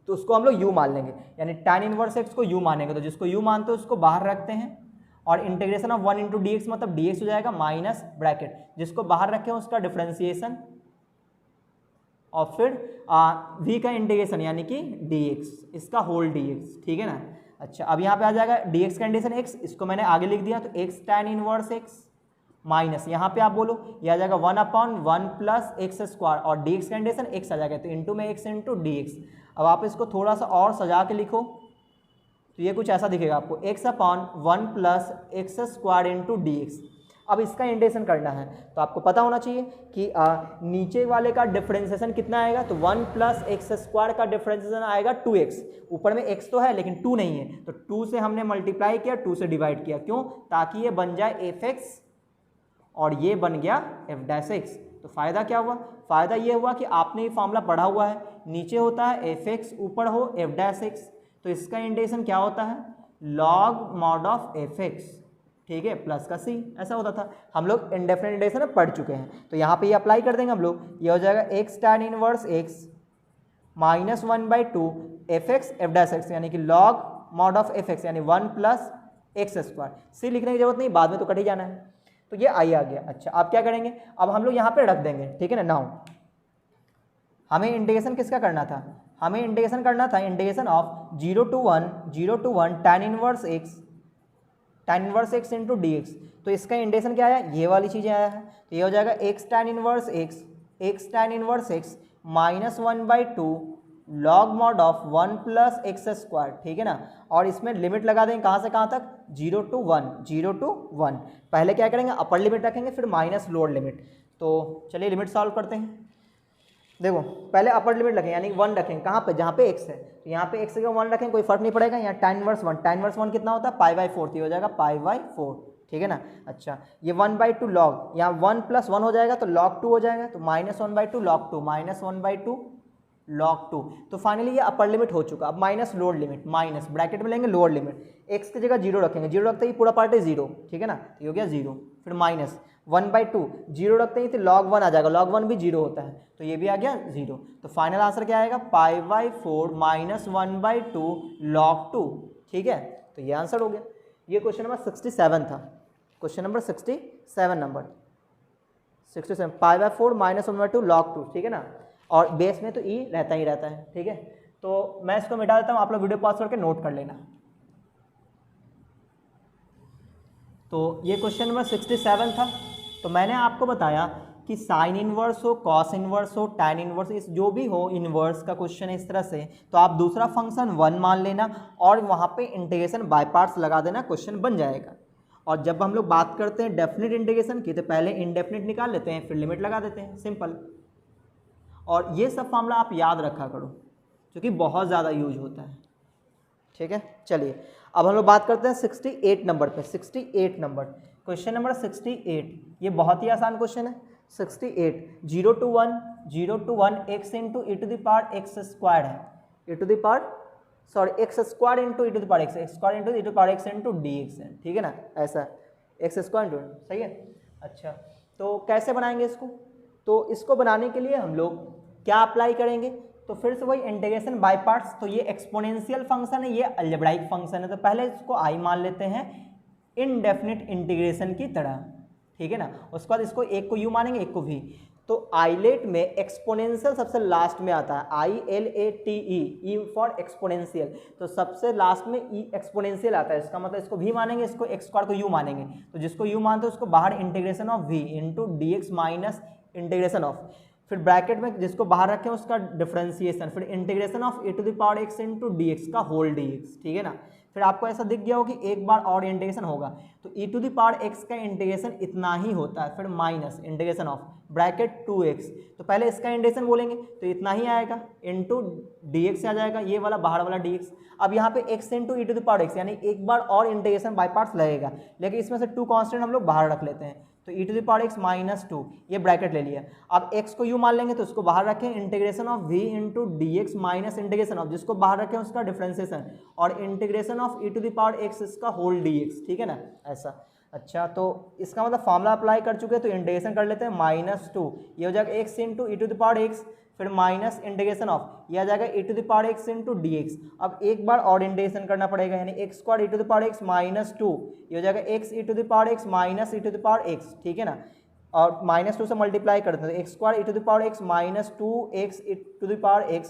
तो उसको हम लोग u मान लेंगे, यानी tan इनवर्स x को u मानेंगे। तो जिसको u मानते हैं उसको बाहर रखते हैं और integration of 1 into d x मतलब dx हो जाएगा माइनस ब्रैकेट, जिसको बाहर रखें उसका डिफ्रेंसिएशन और फिर v का इंटीग्रेशन यानी कि dx, इसका होल dx, ठीक है ना। अच्छा अब यहाँ पे आ जाएगा dx का इंटीग्रेशन x, इसको मैंने आगे लिख दिया तो x tan inverse x minus यहाँ पे आप बोलो ये आ जाएगा 1/1 प्लस एक्स स्क्वायर और dx का इंटीग्रेशन x आ जाएगा तो इंटू में x इंटू dx। अब आप इसको थोड़ा सा और सजा के लिखो तो ये कुछ ऐसा दिखेगा आपको x/1 plus x square into dx। अब इसका इंटीग्रेशन करना है तो आपको पता होना चाहिए कि नीचे वाले का डिफरेंशिएशन कितना आएगा, तो 1 प्लस एक्स स्क्वायर का डिफरेंशिएशन आएगा 2x। ऊपर में x तो है लेकिन 2 नहीं है, तो 2 से हमने मल्टीप्लाई किया, 2 से डिवाइड किया, क्यों, ताकि ये बन जाए fx और ये बन गया f'(x). तो फ़ायदा क्या हुआ, फ़ायदा ये हुआ कि आपने ये फॉर्मूला पढ़ा हुआ है, नीचे होता है fx ऊपर हो f'(x), तो इसका इंटीग्रेशन क्या होता है log mod ऑफ fx, ठीक है, प्लस का c, ऐसा होता था। हम लोग इंडेफिनिट इंटीग्रेशन पढ़ चुके हैं तो यहाँ पे ये अप्लाई कर देंगे हम लोग, ये हो जाएगा x tan inverse x minus 1/2 fx f'(x) यानी कि log mod ऑफ fx यानी 1 प्लस एक्स स्क्वायर। c लिखने की जरूरत नहीं, बाद में तो कट ही जाना है, तो ये आई आ गया। अच्छा अब क्या करेंगे, अब हम लोग यहाँ पे रख देंगे, ठीक है ना। नाउ हमें इंटीग्रेशन किसका करना था, हमें इंटीग्रेशन करना था integration of 0 to 1 tan inverse x into d x. तो इसका इंटीग्रेशन क्या आया, ये वाली चीज़ें आया है, तो ये हो जाएगा x tan inverse x minus 1/2 log mod of 1 plus x square, ठीक है ना। और इसमें लिमिट लगा देंगे कहाँ से कहाँ तक, 0 to 1। पहले क्या करेंगे, अपर लिमिट रखेंगे फिर माइनस लोअर लिमिट। तो चलिए लिमिट सॉल्व करते हैं। देखो पहले अपर लिमिट रखें यानी 1 रखेंगे कहाँ पे, जहाँ पे x है, तो यहाँ पे x का 1 रखें, कोई फर्क नहीं पड़ेगा। यहाँ tan इनवर्स 1 कितना होता है π/4, हो जाएगा π/4, ठीक है ना। अच्छा ये 1/2 log, यहाँ 1 प्लस 1 हो जाएगा तो log 2 हो जाएगा, तो माइनस 1/2 log 2 माइनस 1/2 log 2। तो फाइनली ये अपर लिमिट हो चुका। अब minus lower limit, minus bracket में लेंगे लोअर लिमिट, x की जगह 0 रखेंगे, 0 रखते ही पूरा पार्ट है 0, ठीक है ना, तो हो गया 0, फिर माइनस 1/2 0 रखते ही तो log 1 आ जाएगा, log 1 भी 0 होता है तो ये भी आ गया 0। तो फाइनल आंसर क्या आएगा, π/4 माइनस 1/2 log 2, ठीक है। तो ये आंसर हो गया। ये क्वेश्चन नंबर 67 था, question number 67 number 67 π/4 minus 1/2 log 2, ठीक है ना। और बेस में तो ई रहता ही रहता है, ठीक है। तो मैं इसको मिटा देता हूँ, आप लोग वीडियो पॉज करके नोट कर लेना। तो ये क्वेश्चन नंबर 67 था। तो मैंने आपको बताया कि साइन इनवर्स हो, कॉस इनवर्स हो, tan इनवर्स, इस जो भी हो इनवर्स का क्वेश्चन है इस तरह से, तो आप दूसरा फंक्शन 1 मान लेना और वहाँ पे इंटीग्रेशन बाय पार्ट्स लगा देना, क्वेश्चन बन जाएगा। और जब हम लोग बात करते हैं डेफिनेट इंटीग्रेशन की तो पहले इनडेफिनेट निकाल लेते हैं फिर लिमिट लगा देते हैं, सिंपल। और ये सब फार्मूला आप याद रखा करो क्योंकि बहुत ज़्यादा यूज होता है, ठीक है। चलिए अब हम लोग बात करते हैं 68 नंबर पे। 68 नंबर, क्वेश्चन नंबर 68, ये बहुत ही आसान क्वेश्चन है। 68 0 to 1 x into e to the power x square है, x square into e to the power x square into e to power x into d x है, ठीक है ना, ऐसा एक्स स्क्वायर इंटू, सही है। अच्छा तो कैसे बनाएंगे इसको, तो इसको बनाने के लिए हम लोग क्या अप्लाई करेंगे, तो फिर से वही इंटीग्रेशन बाय पार्ट्स। तो ये एक्सपोनेंशियल फंक्शन है, ये अलजेब्राइक फंक्शन है, तो पहले इसको आई मान लेते हैं इनडेफिनिट इंटीग्रेशन की तरह, ठीक है ना। उसके बाद इसको एक को यू मानेंगे एक को भी। तो आइलेट में एक्सपोनेंशियल सबसे लास्ट में आता है, ILATE, ई फॉर एक्सपोनेंशियल, तो सबसे लास्ट में ई एक्सपोनेंशियल आता है। इसका मतलब इसको भी मानेंगे, इसको एक्स स्क्वायर को यू मानेंगे, तो जिसको यू मानते हैं उसको बाहर integration of v into d x minus integration of, फिर ब्रैकेट में जिसको बाहर रखें उसका डिफरेंशिएशन, फिर integration of e to the power x into d x का होल dx, ठीक है ना। फिर आपको ऐसा दिख गया हो कि एक बार और इंटीग्रेशन होगा, तो e to the power x का इंटीग्रेशन इतना ही होता है, फिर minus integration of bracket 2x, तो पहले इसका इंटीग्रेशन बोलेंगे तो इतना ही आएगा इंटू डी एक्स आ जाएगा, ये वाला बाहर वाला dx। अब यहाँ पे x into e to the power x, यानी एक बार और इंटीग्रेशन बाई पार्ट्स लगेगा, लेकिन इसमें से 2 कांस्टेंट हम लोग बाहर रख लेते हैं, तो e to the power x minus 2, ये ब्रैकेट ले लिया। अब x को u मान लेंगे तो उसको बाहर रखें, integration of v into d x minus integration of, जिसको बाहर रखें उसका डिफरेंशिएशन, और integration of e to the power x इसका होल dx, ठीक है ना, ऐसा। अच्छा, तो इसका मतलब फॉर्मूला अप्लाई कर चुके हैं, तो इंटीग्रेशन कर लेते हैं, -2 ये हो जाएगा x into e to the power x, फिर माइनस इंटीग्रेशन ऑफ ये आ जाएगा e to the power x into d x. अब एक बार और इंटीग्रेशन करना पड़ेगा, यानी x square e to the power x -2, ये हो जाएगा x e to the power x minus e to the power x, ठीक है ना, और -2 से मल्टीप्लाई करते हैं, x square e to the power x -2x e to the power x,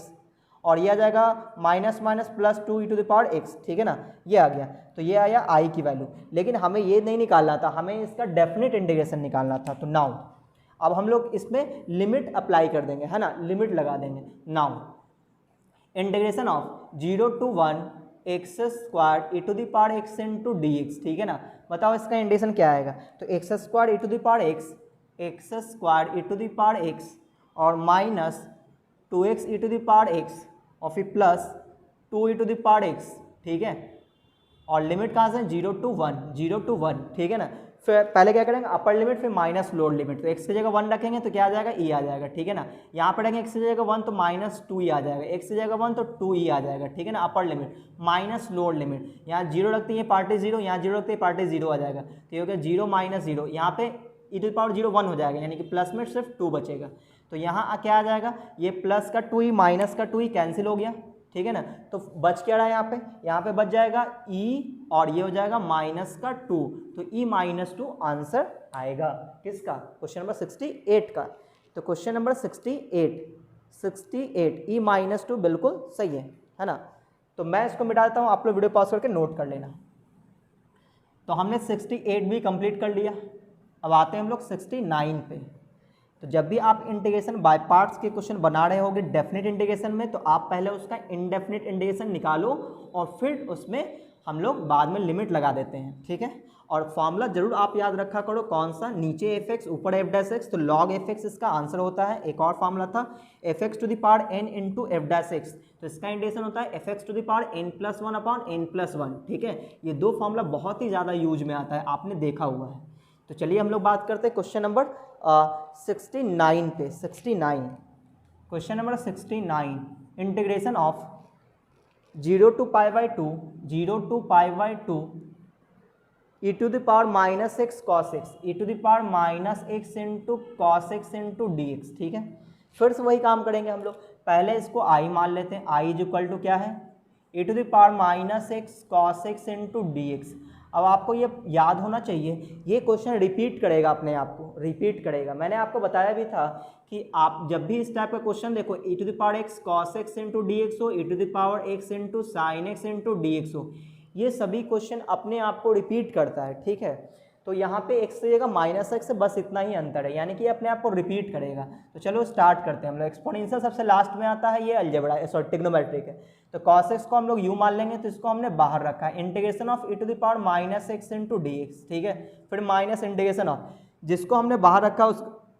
और ये आ जाएगा minus minus plus 2 e to the power x, ठीक है ना, ये आ गया। तो ये आया i की वैल्यू, लेकिन हमें ये नहीं निकालना था, हमें इसका डेफिनेट इंटीग्रेशन निकालना था। तो नाउ अब हम लोग इसमें लिमिट अप्लाई कर देंगे, है ना, लिमिट लगा देंगे। Now integration of 0 to 1 x square e to the power x into d x, ठीक है ना। बताओ इसका इंटीग्रेशन क्या आएगा, तो x square e to the power x, x square e to the power x और minus 2x e to the power x और फिर plus 2 e to the power x, ठीक है, और लिमिट कहाँ से, 0 to 1, ठीक है ना। फिर पहले क्या करेंगे, अपर लिमिट, फिर माइनस लोअर लिमिट, तो x की जगह 1 रखेंगे तो क्या आ जाएगा, e आ जाएगा, ठीक है ना। यहाँ पर रखेंगे x की जगह 1 तो -2e आ जाएगा, x की जगह 1 तो 2e आ जाएगा, ठीक है ना, upper limit minus lower limit. यहाँ 0 रखते हैं पार्टी 0, यहाँ 0 रखते हैं पार्टी 0 आ जाएगा, तो ये हो गया 0 - 0, यहाँ पे e टू द पावर 0 1 हो जाएगा, यानी कि प्लस में सिर्फ 2 बचेगा, तो यहाँ क्या आ जाएगा, ये प्लस का 2e माइनस का 2e कैंसिल हो गया, ठीक है ना। तो बच क्या रहा है यहाँ पे बच जाएगा e और ये हो जाएगा माइनस का 2, तो e -2 आंसर आएगा किसका, क्वेश्चन नंबर 68 का। तो क्वेश्चन नंबर 68 e -2 बिल्कुल सही है ना। तो मैं इसको मिटा देता हूँ, आप लोग वीडियो पॉज करके नोट कर लेना। तो हमने 68 भी कंप्लीट कर लिया, अब आते हैं हम लोग 69 पे। तो जब भी आप इंटीग्रेशन बाय पार्ट्स के क्वेश्चन बना रहे होगे डेफिनेट इंटीग्रेशन में, तो आप पहले उसका इनडेफिनेट इंटीग्रेशन निकालो और फिर उसमें हम लोग बाद में लिमिट लगा देते हैं, ठीक है। और फॉर्मूला जरूर आप याद रखा करो, कौन सा, नीचे fx ऊपर f', तो log fx इसका आंसर होता है। एक और फॉर्मूला था fx to the power n into f', तो इसका इंटीग्रेशन होता है fx to the power n+1 upon n+1, ठीक है। ये दो फॉर्मूला बहुत ही ज़्यादा यूज में आता है, आपने देखा हुआ है। तो चलिए हम लोग बात करते हैं क्वेश्चन नंबर 69 पे। 69 question number 69 integration of 0 to π/2 e to the power -x cos x e to the power -x into cos x into dx, ठीक है। फिर से वही काम करेंगे हम लोग, पहले इसको i मान लेते हैं, i इक्वल टू क्या है, e to the power -x cos x into dx। अब आपको ये याद होना चाहिए, ये क्वेश्चन रिपीट करेगा, अपने आप को रिपीट करेगा। मैंने आपको बताया भी था कि आप जब भी इस टाइप का क्वेश्चन देखो, e to the power x cos x into dx हो, e to the power x into sin x into dx हो, ये सभी क्वेश्चन अपने आप को रिपीट करता है, ठीक है। तो यहाँ पे x की जगह -x से बस इतना ही अंतर है, यानी कि अपने आप को रिपीट करेगा। तो चलो स्टार्ट करते हैं हम लोग। एक्सपोनेंशियल सबसे लास्ट में आता है, ये अलजेब्रा सॉरी ट्रिग्नोमेट्रिक है। तो cos x को हम लोग u मान लेंगे, तो इसको हमने बाहर रखा है, integration of e to the power -x into dx, ठीक है। फिर माइनस इंटीग्रेशन ऑफ, जिसको हमने बाहर रखा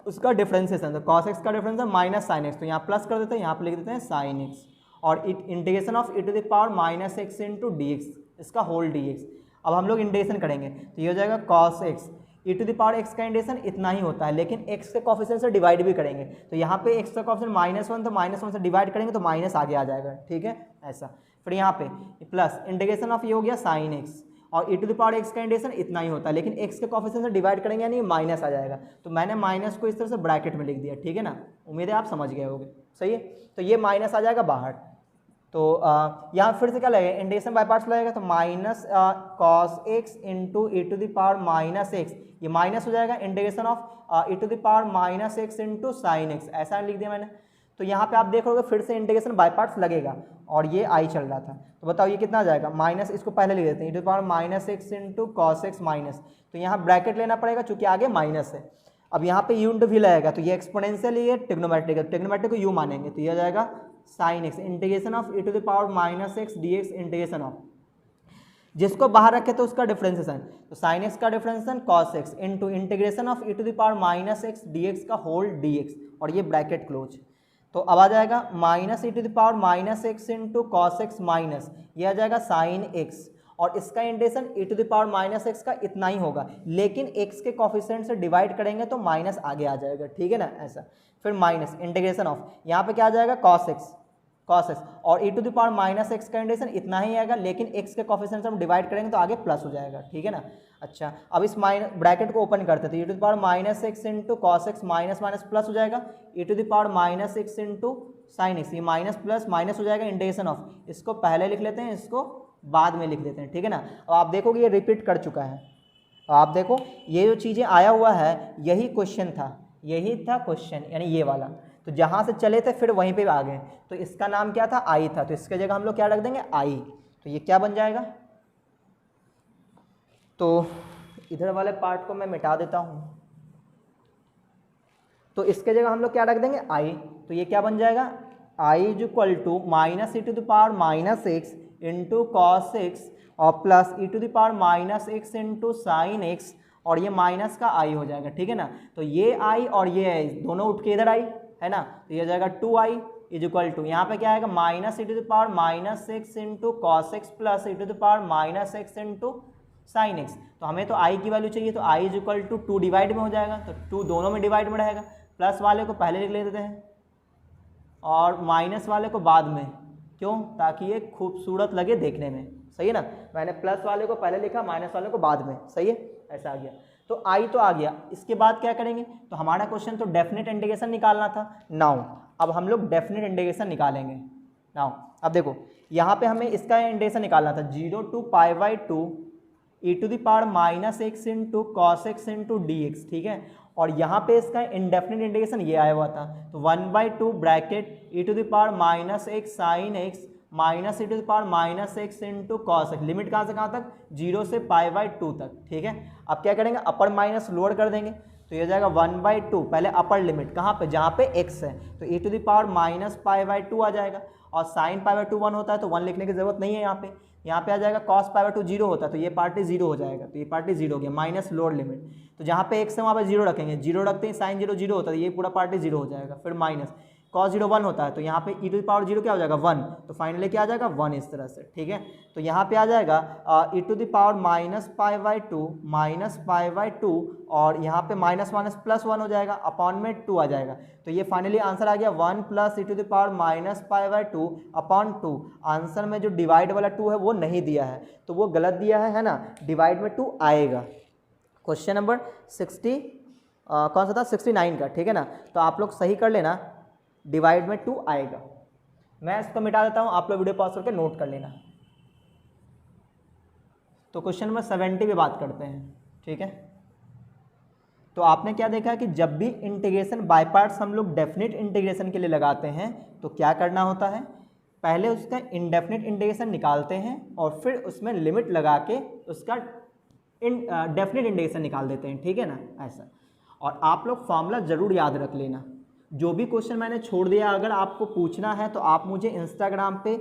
उसका डिफरेंशिएशन, तो cos x का डिफरेंस है -sin x, तो यहाँ प्लस कर देते हैं, यहाँ पर लिख देते हैं sin x, और integration of e to the power -x into dx, इसका होल dx। अब हम लोग इंटीग्रेशन करेंगे तो ये हो जाएगा cos x, e to the power x का इंटीग्रेशन इतना ही होता है, लेकिन x के कोफिशिएंट से डिवाइड भी करेंगे, तो यहाँ पे x का कोफिशिएंट -1, तो -1 से डिवाइड करेंगे तो माइनस आगे आ जाएगा, ठीक है, ऐसा। फिर यहाँ पे प्लस इंटीग्रेशन ऑफ ये हो गया sin x, और e to the power x का इंटीग्रेशन इतना ही होता है, लेकिन x के कोफिशिएंट से डिवाइड करेंगे यानी माइनस आ जाएगा, तो मैंने माइनस को इस तरह से ब्रैकेट में लिख दिया, ठीक है ना। उम्मीद है आप समझ गए होंगे, सही है। तो ये माइनस आ जाएगा बाहर, तो यहाँ फिर से क्या लगेगा, इंटीग्रेशन बाय पार्ट्स लगेगा, तो minus cos x into e to the power minus x, ये माइनस हो जाएगा integration of e to the power minus x into sine x, ऐसा लिख दिया मैंने। तो यहाँ पे आप देखोगे फिर से इंटीग्रेशन बाय पार्ट्स लगेगा, और ये आई चल रहा था, तो बताओ ये कितना आ जाएगा, माइनस, इसको पहले लिख देते हैं, e to the power minus x into cos x minus, तो यहाँ ब्रैकेट लेना पड़ेगा चूंकि आगे माइनस है। अब यहाँ पे यू इंटू भी लगेगा, तो ये एक्सपोनेंशियल, ये ट्रिग्नोमेट्रिक है, ट्रिग्नोमेट्रिक को यू मानेंगे, तो ये आ जाएगा sine x integration of e to the power minus x d x integration of, जिसको बाहर रखे तो उसका डिफरेंशिएशन, तो साइन एक्स का differentiation cos x into integration of e to the power minus x d x का whole d x, और ये ब्रैकेट क्लोज। तो अब आ जाएगा minus e to the power minus x into cos x minus, ये आ जाएगा साइन एक्स, और इसका integration e to the power minus x का इतना ही होगा, लेकिन एक्स के कोफिशिएंट से डिवाइड करेंगे तो माइनस आगे आ जाएगा, ठीक है ना, ऐसा। फिर माइनस इंटीग्रेशन ऑफ, यहाँ पे क्या आ जाएगा कॉस एक्स, और e to the power minus x का इंटीग्रेशन इतना ही आएगा, लेकिन एक्स के कोफिशिएंट से हम डिवाइड करेंगे तो आगे प्लस हो जाएगा, ठीक है ना। अच्छा, अब इस माइनस ब्रैकेट को ओपन करते थे, e to the power minus x into cos x minus minus plus हो जाएगा, e to the power minus x into sine x, ये माइनस प्लस माइनस हो जाएगा, इंटीग्रेशन ऑफ, इसको पहले लिख लेते हैं, इसको बाद में लिख देते हैं, ठीक है ना। अब आप देखोगे ये रिपीट कर चुका है, आप देखो ये जो चीज़ें आया हुआ है यही क्वेश्चन था, यही था क्वेश्चन, यानी ये वाला, तो जहाँ से चले थे फिर वहीं पे आ गए, तो इसका नाम क्या था, आई था, तो इसके जगह हम लोग क्या रख देंगे, आई, तो ये क्या बन जाएगा, तो इधर वाले पार्ट को मैं मिटा देता हूँ, तो इसके जगह हम लोग क्या रख देंगे, आई, तो ये क्या बन जाएगा, I is equal to minus e to the power minus x into cos x और plus e to the power minus x into sine x, और ये माइनस का आई हो जाएगा, ठीक है ना। तो ये आई और ये आई दोनों उठ के इधर आई है ना, तो ये हो जाएगा 2i इज इक्वल टू, यहाँ पे क्या आएगा minus e to the power minus x into cos x plus e to the power minus x into sine x, तो हमें तो i की वैल्यू चाहिए, तो i is equal to 2 divide में हो जाएगा, तो 2 दोनों में डिवाइड में रहेगा, प्लस वाले को पहले लिख लेते हैं और माइनस वाले को बाद में, क्यों, ताकि ये खूबसूरत लगे देखने में, सही है ना। मैंने प्लस वाले को पहले लिखा, माइनस वाले को बाद में, सही है, ऐसा आ गया। तो आई तो आ गया, इसके बाद क्या करेंगे, तो हमारा क्वेश्चन तो डेफिनेट इंटीग्रेशन निकालना था। नाउ अब हम लोग डेफिनेट इंटीग्रेशन निकालेंगे। नाउ अब देखो यहाँ पे हमें इसका इंटीग्रेशन निकालना था, 0 to pi by 2 e to the power minus x into cos x into d x, ठीक है, और यहाँ पे इसका इंडेफिनिट इंटीग्रेशन ये आया हुआ था, तो 1/2 bracket e to the power minus x sine x minus e to the power minus x into cos x, limit कहाँ से कहाँ तक, 0 से π/2 तक, ठीक है। अब क्या करेंगे, अपर माइनस लोअर कर देंगे, तो ये हो जाएगा 1/2, पहले अपर लिमिट कहाँ पे, जहाँ पे x है, तो ई टू द पावर माइनस π/2 आ जाएगा, और साइन π/2 1 होता है तो 1 लिखने की जरूरत नहीं है यहाँ पे आ जाएगा कॉस π/2 0 होता है, तो ये पार्टी 0 हो जाएगा, तो ये पार्टी 0 हो गया, माइनस लोअर लिमिट, तो जहाँ पे x है वहाँ पे 0 रखेंगे, 0 रखते हैं, साइन 0 0 होता है, ये पूरा पार्टी 0 हो जाएगा, फिर माइनस कॉस 0 1 होता है, तो यहाँ पे ई टू द पावर 0 क्या हो जाएगा 1, तो फाइनली क्या आ जाएगा 1 इस तरह से, ठीक है। तो यहाँ पे आ जाएगा e to the power minus π/2 और यहाँ पे माइनस माइनस प्लस 1 हो जाएगा, अपॉन में 2 आ जाएगा, तो ये फाइनली आंसर आ गया 1 plus e to the power minus π/2 upon 2। Answer में जो डिवाइड वाला 2 है वो नहीं दिया है, तो वो गलत दिया है ना, डिवाइड में 2 आएगा। क्वेश्चन नंबर 60 कौन सा था, 69 का, ठीक है ना, तो आप लोग सही कर लेना, डिवाइड में 2 आएगा। मैं इसको मिटा देता हूं, आप लोग वीडियो पॉज करके नोट कर लेना। तो क्वेश्चन नंबर 70 पे बात करते हैं, ठीक है। तो आपने क्या देखा कि जब भी इंटीग्रेशन बाय पार्ट्स हम लोग डेफिनेट इंटीग्रेशन के लिए लगाते हैं तो क्या करना होता है, पहले उसका इंडेफिनेट इंटीग्रेशन निकालते हैं और फिर उसमें लिमिट लगा के उसका डेफिनेट इंटीग्रेशन निकाल देते हैं, ठीक है ना, ऐसा। और आप लोग फॉर्मूला ज़रूर याद रख लेना, जो भी क्वेश्चन मैंने छोड़ दिया अगर आपको पूछना है तो आप मुझे इंस्टाग्राम पे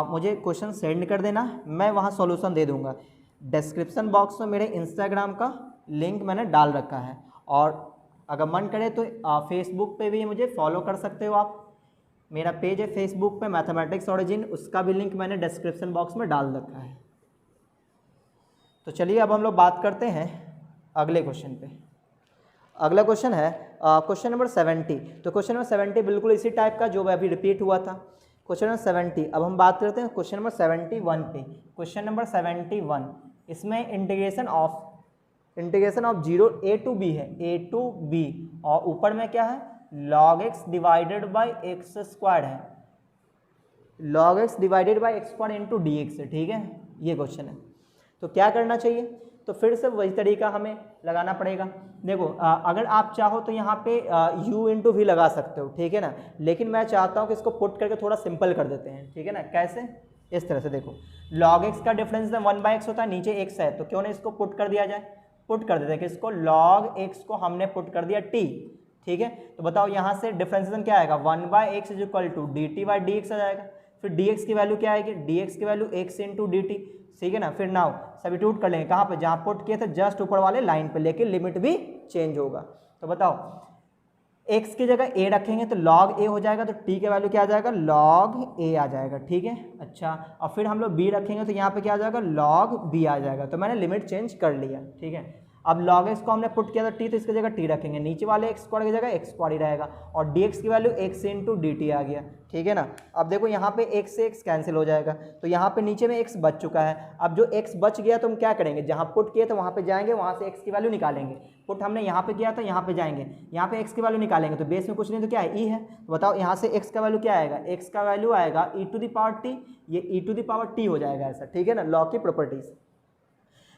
मुझे क्वेश्चन सेंड कर देना, मैं वहाँ सॉल्यूशन दे दूँगा। डिस्क्रिप्शन बॉक्स में मेरे इंस्टाग्राम का लिंक मैंने डाल रखा है, और अगर मन करे तो फेसबुक पे भी मुझे फॉलो कर सकते हो आप, मेरा पेज है फेसबुक पे मैथमेटिक्स ओरिजिन, उसका भी लिंक मैंने डिस्क्रिप्शन बॉक्स में डाल रखा है। तो चलिए अब हम लोग बात करते हैं अगले क्वेश्चन पे। अगला क्वेश्चन है क्वेश्चन नंबर 70। तो क्वेश्चन नंबर 70 बिल्कुल इसी टाइप का जो अभी रिपीट हुआ था, क्वेश्चन नंबर 70। अब हम बात करते हैं क्वेश्चन नंबर 71 पे। क्वेश्चन नंबर 71, इसमें integration of 0 a to b है, a to b, और ऊपर में क्या है log x divided by x square है, log x divided by x square into d x है, ठीक है, ये क्वेश्चन है। तो क्या करना चाहिए, तो फिर से वही तरीका हमें लगाना पड़ेगा। देखो अगर आप चाहो तो यहाँ पे u इंटू वी लगा सकते हो, ठीक है ना, लेकिन मैं चाहता हूँ कि इसको पुट करके थोड़ा सिंपल कर देते हैं, ठीक है ना। कैसे, इस तरह से देखो log x का डिफरेंस 1/x होता है, नीचे x है, तो क्यों ना इसको पुट कर दिया जाए, पुट कर देते हैं कि इसको log x को हमने पुट कर दिया t, ठीक है। तो बताओ यहाँ से डिफरेंशिएशन क्या आएगा, 1/x is equal to dt by d x आ जाएगा। फिर dx की वैल्यू क्या आएगी, dx की value x into d t, ठीक है ना। फिर नाउ सब्स्टिट्यूट कर लेंगे कहाँ पे, जहाँ पुट किए थे जस्ट ऊपर वाले लाइन पे, लेकिन लिमिट भी चेंज होगा। तो बताओ x की जगह a रखेंगे तो log a हो जाएगा, तो t का वैल्यू क्या आ जाएगा, log a आ जाएगा, ठीक है। अच्छा, और फिर हम लोग b रखेंगे तो यहाँ पे क्या आ जाएगा, log b आ जाएगा। तो मैंने लिमिट चेंज कर लिया, ठीक है। अब log x को हमने पुट किया था t, तो इसकी जगह t रखेंगे, नीचे वाले x स्क्वायर की जगह x स्क्वायर ही रहेगा, और dx की value x into d t आ गया, ठीक है ना। अब देखो यहाँ पे x से x कैंसिल हो जाएगा, तो यहाँ पे नीचे में x बच चुका है। अब जो x बच गया तो हम क्या करेंगे, जहाँ पुट किए तो वहाँ पे जाएंगे, वहाँ से x की वैल्यू निकालेंगे। पुट हमने यहाँ पे किया तो यहाँ पे जाएंगे, यहाँ पे x की वैल्यू निकालेंगे, तो बेस में कुछ नहीं तो क्या है, e है। तो बताओ यहाँ से x का वैल्यू क्या आएगा, x का वैल्यू आएगा e to the power t, ये e to the power t हो जाएगा ऐसा, ठीक है ना, लॉग की प्रॉपर्टीज।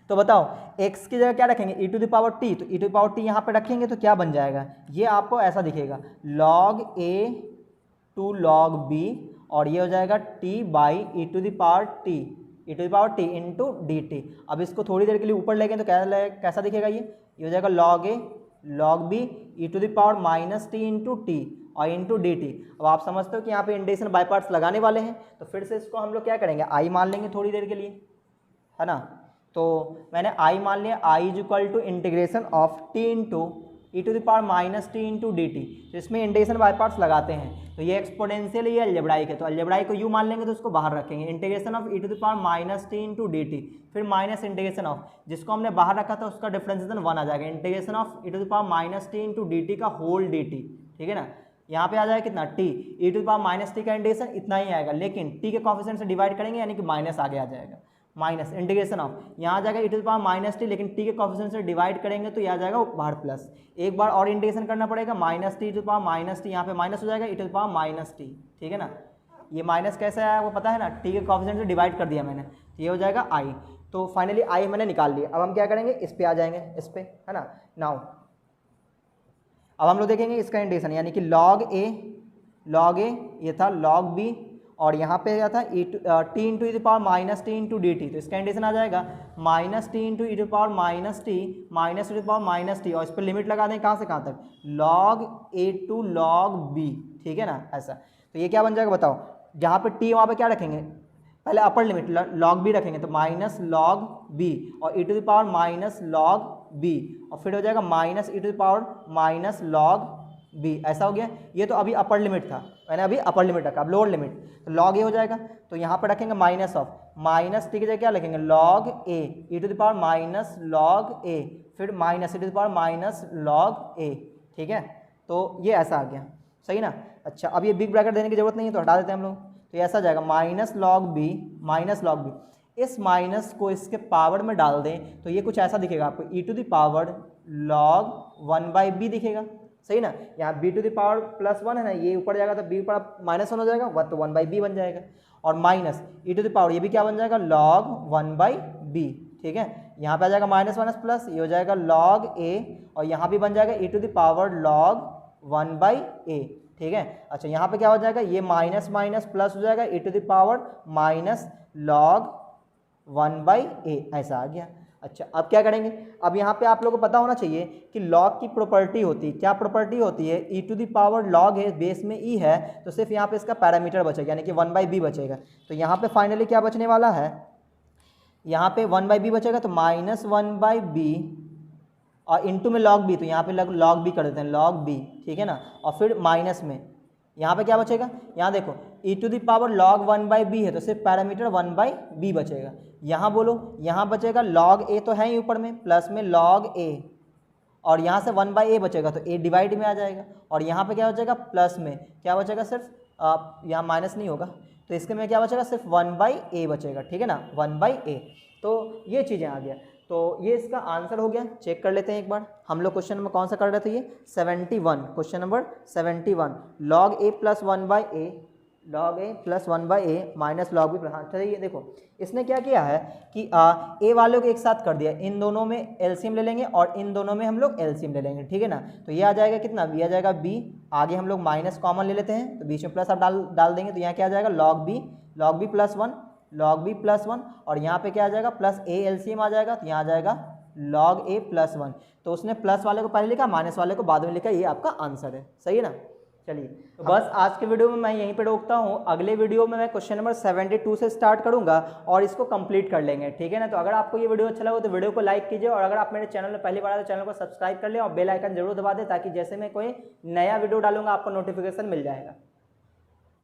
तो बताओ x की जगह क्या रखेंगे, e to the power t, तो e to the power t यहाँ पे रखेंगे तो क्या बन जाएगा, ये आपको ऐसा दिखेगा log a to log b, और ये हो जाएगा t by e to the power t into d t. अब इसको थोड़ी देर के लिए ऊपर लेंगे तो कैसा दिखेगा, ये हो जाएगा log a log b e to the power minus t into t और इंटू डी टी। अब आप समझते हो कि यहाँ पे इंटीग्रेशन बाय पार्ट्स लगाने वाले हैं, तो फिर से इसको हम लोग क्या करेंगे, i मान लेंगे थोड़ी देर के लिए, है ना। तो मैंने i मान लिया, i is equal to integration of t into e to the power minus t into d t. तो इसमें इंटीग्रेशन बाय पार्ट्स लगाते हैं, तो ये एक्सपोनेंशियल, ये अलजेब्राइक है, तो अलजेब्राइक को u मान लेंगे तो उसको बाहर रखेंगे, integration of e to the power minus t into d t, फिर माइनस इंटीग्रेशन ऑफ जिसको हमने बाहर रखा था उसका डिफरेंशिएशन 1 आ जाएगा, integration of e to the power minus t into d t का होल डी टी, ठीक है ना। यहाँ पे आ जाएगा कितना, t e to the power minus t का इंटीग्रेशन इतना ही आएगा, लेकिन t के कोएफिशिएंट से डिवाइड करेंगे यानी कि माइनस आगे आ जाएगा, माइनस इंटीग्रेशन ऑफ यहाँ आ जाएगा e to the power minus t, लेकिन t के कोएफिशिएंट से डिवाइड करेंगे तो ये आ जाएगा बाहर प्लस, एक बार और इंटीग्रेशन करना पड़ेगा, minus t to the power minus t, यहाँ पे माइनस हो जाएगा e to the power minus t, ठीक है ना। ये माइनस कैसे आया वो पता है ना, t के कोएफिशिएंट से डिवाइड कर दिया मैंने, तो ये हो जाएगा i। तो फाइनली i मैंने निकाल लिया। अब हम क्या करेंगे, इस पे आ जाएंगे, इस पे, है ना। नाउ अब हम लोग देखेंगे इसका इंटीग्रेशन, यानी कि log a ये था, log b, और यहाँ पे क्या था t into e to power minus t into d t, तो इसका इंटीग्रेशन आ जाएगा minus t into e to power minus t minus e to power minus t, और इस पर लिमिट लगा दें कहाँ से कहाँ तक, log a to log b, ठीक है ना ऐसा। तो ये क्या बन जाएगा बताओ, जहाँ पे टी वहाँ पे क्या रखेंगे, पहले अपर लिमिट log b रखेंगे, तो माइनस log b और e to the power minus log b, और फिर हो जाएगा minus e to the power minus log b, ऐसा हो गया। ये तो अभी अपर लिमिट था, मैंने अभी अपर लिमिट रखा, अब लोअर लिमिट, तो log a हो जाएगा, तो यहाँ पर रखेंगे माइनस ऑफ माइनस टी की जगह क्या लिखेंगे, log a e to the power minus log a, फिर minus e to the power minus log a, ठीक है। तो ये ऐसा आ गया, सही ना। अच्छा, अब ये बिग ब्रैकेट देने की जरूरत नहीं है तो हटा देते हैं हम लोग, तो ऐसा जाएगा माइनस log b, इस माइनस को इसके पावर में डाल दें तो ये कुछ ऐसा दिखेगा आपको, e to the power log 1/b दिखेगा, सही ना। यहाँ b to the power plus 1 है ना, ये ऊपर जाएगा तो b ऊपर माइनस 1 हो जाएगा, वह तो 1/b बन जाएगा, और minus e to the power ये भी क्या बन जाएगा, log 1/b, ठीक है। यहाँ पे आ जाएगा माइनस माइनस प्लस, ये हो जाएगा log a, और यहाँ भी बन जाएगा e to the power log 1/a, ठीक है। अच्छा, यहाँ पे क्या हो जाएगा, ये माइनस माइनस प्लस हो जाएगा, e to the power minus log 1/a, ऐसा आ गया। अच्छा, अब क्या करेंगे, अब यहाँ पे आप लोगों को पता होना चाहिए कि log की प्रॉपर्टी होती है, क्या प्रॉपर्टी होती है, e to the power log है, बेस में e है, तो सिर्फ यहाँ पे इसका पैरामीटर बचेगा, यानी कि 1/b बचेगा। तो यहाँ पे फाइनली क्या बचने वाला है, यहाँ पे 1/b बचेगा, तो माइनस 1/b और इंटू में log b, तो यहाँ पे log b कर देते हैं, log b, ठीक है ना। और फिर माइनस में यहाँ पे क्या बचेगा, यहाँ देखो e to the power log 1/b है, तो सिर्फ पैरामीटर 1/b बचेगा। यहाँ बोलो, यहाँ बचेगा log a तो है ही ऊपर में, प्लस में log a, और यहाँ से 1/a बचेगा तो a डिवाइड में आ जाएगा, और यहाँ पे क्या बचेगा, प्लस में क्या बचेगा, सिर्फ यहाँ माइनस नहीं होगा, तो इसके में क्या बचेगा, सिर्फ 1/a बचेगा, ठीक है ना, 1/a। तो ये चीज़ें आ गया, तो ये इसका आंसर हो गया। चेक कर लेते हैं एक बार, हम लोग क्वेश्चन नंबर कौन सा कर रहे थे, ये 71, question number 71, log a plus 1/a log a plus 1/a minus log b plus, हाँ चलिए देखो इसने क्या किया है कि ए वालों को एक साथ कर दिया, इन दोनों में एलसीएम ले लेंगे और इन दोनों में हम लोग एलसीएम ले लेंगे, ठीक है ना। तो ये आ जाएगा कितना, b आ जाएगा b, आगे हम लोग माइनस कॉमन ले लेते हैं तो बीच में प्लस आप डाल देंगे, तो यहाँ क्या आ जाएगा log b plus 1, log b plus 1, और यहाँ पे क्या आ जाएगा प्लस a एलसीएम आ जाएगा, तो यहाँ आ जाएगा log a प्लस 1। तो उसने प्लस वाले को पहले लिखा, माइनस वाले को बाद में लिखा, ये आपका आंसर है, सही है ना। चलिए तो बस आज के वीडियो में मैं यहीं पे रोकता हूँ, अगले वीडियो में मैं क्वेश्चन नंबर 72 से स्टार्ट करूँगा और इसको कंप्लीट कर लेंगे, ठीक है ना। तो अगर आपको ये वीडियो अच्छा लगा तो वीडियो को लाइक कीजिए, और अगर आप मेरे चैनल में पहली बार आए तो चैनल को सब्सक्राइब कर लें और बेल आइकन जरूर दबा दें, ताकि जैसे मैं कोई नया वीडियो डालूंगा आपको नोटिफिकेशन मिल जाएगा।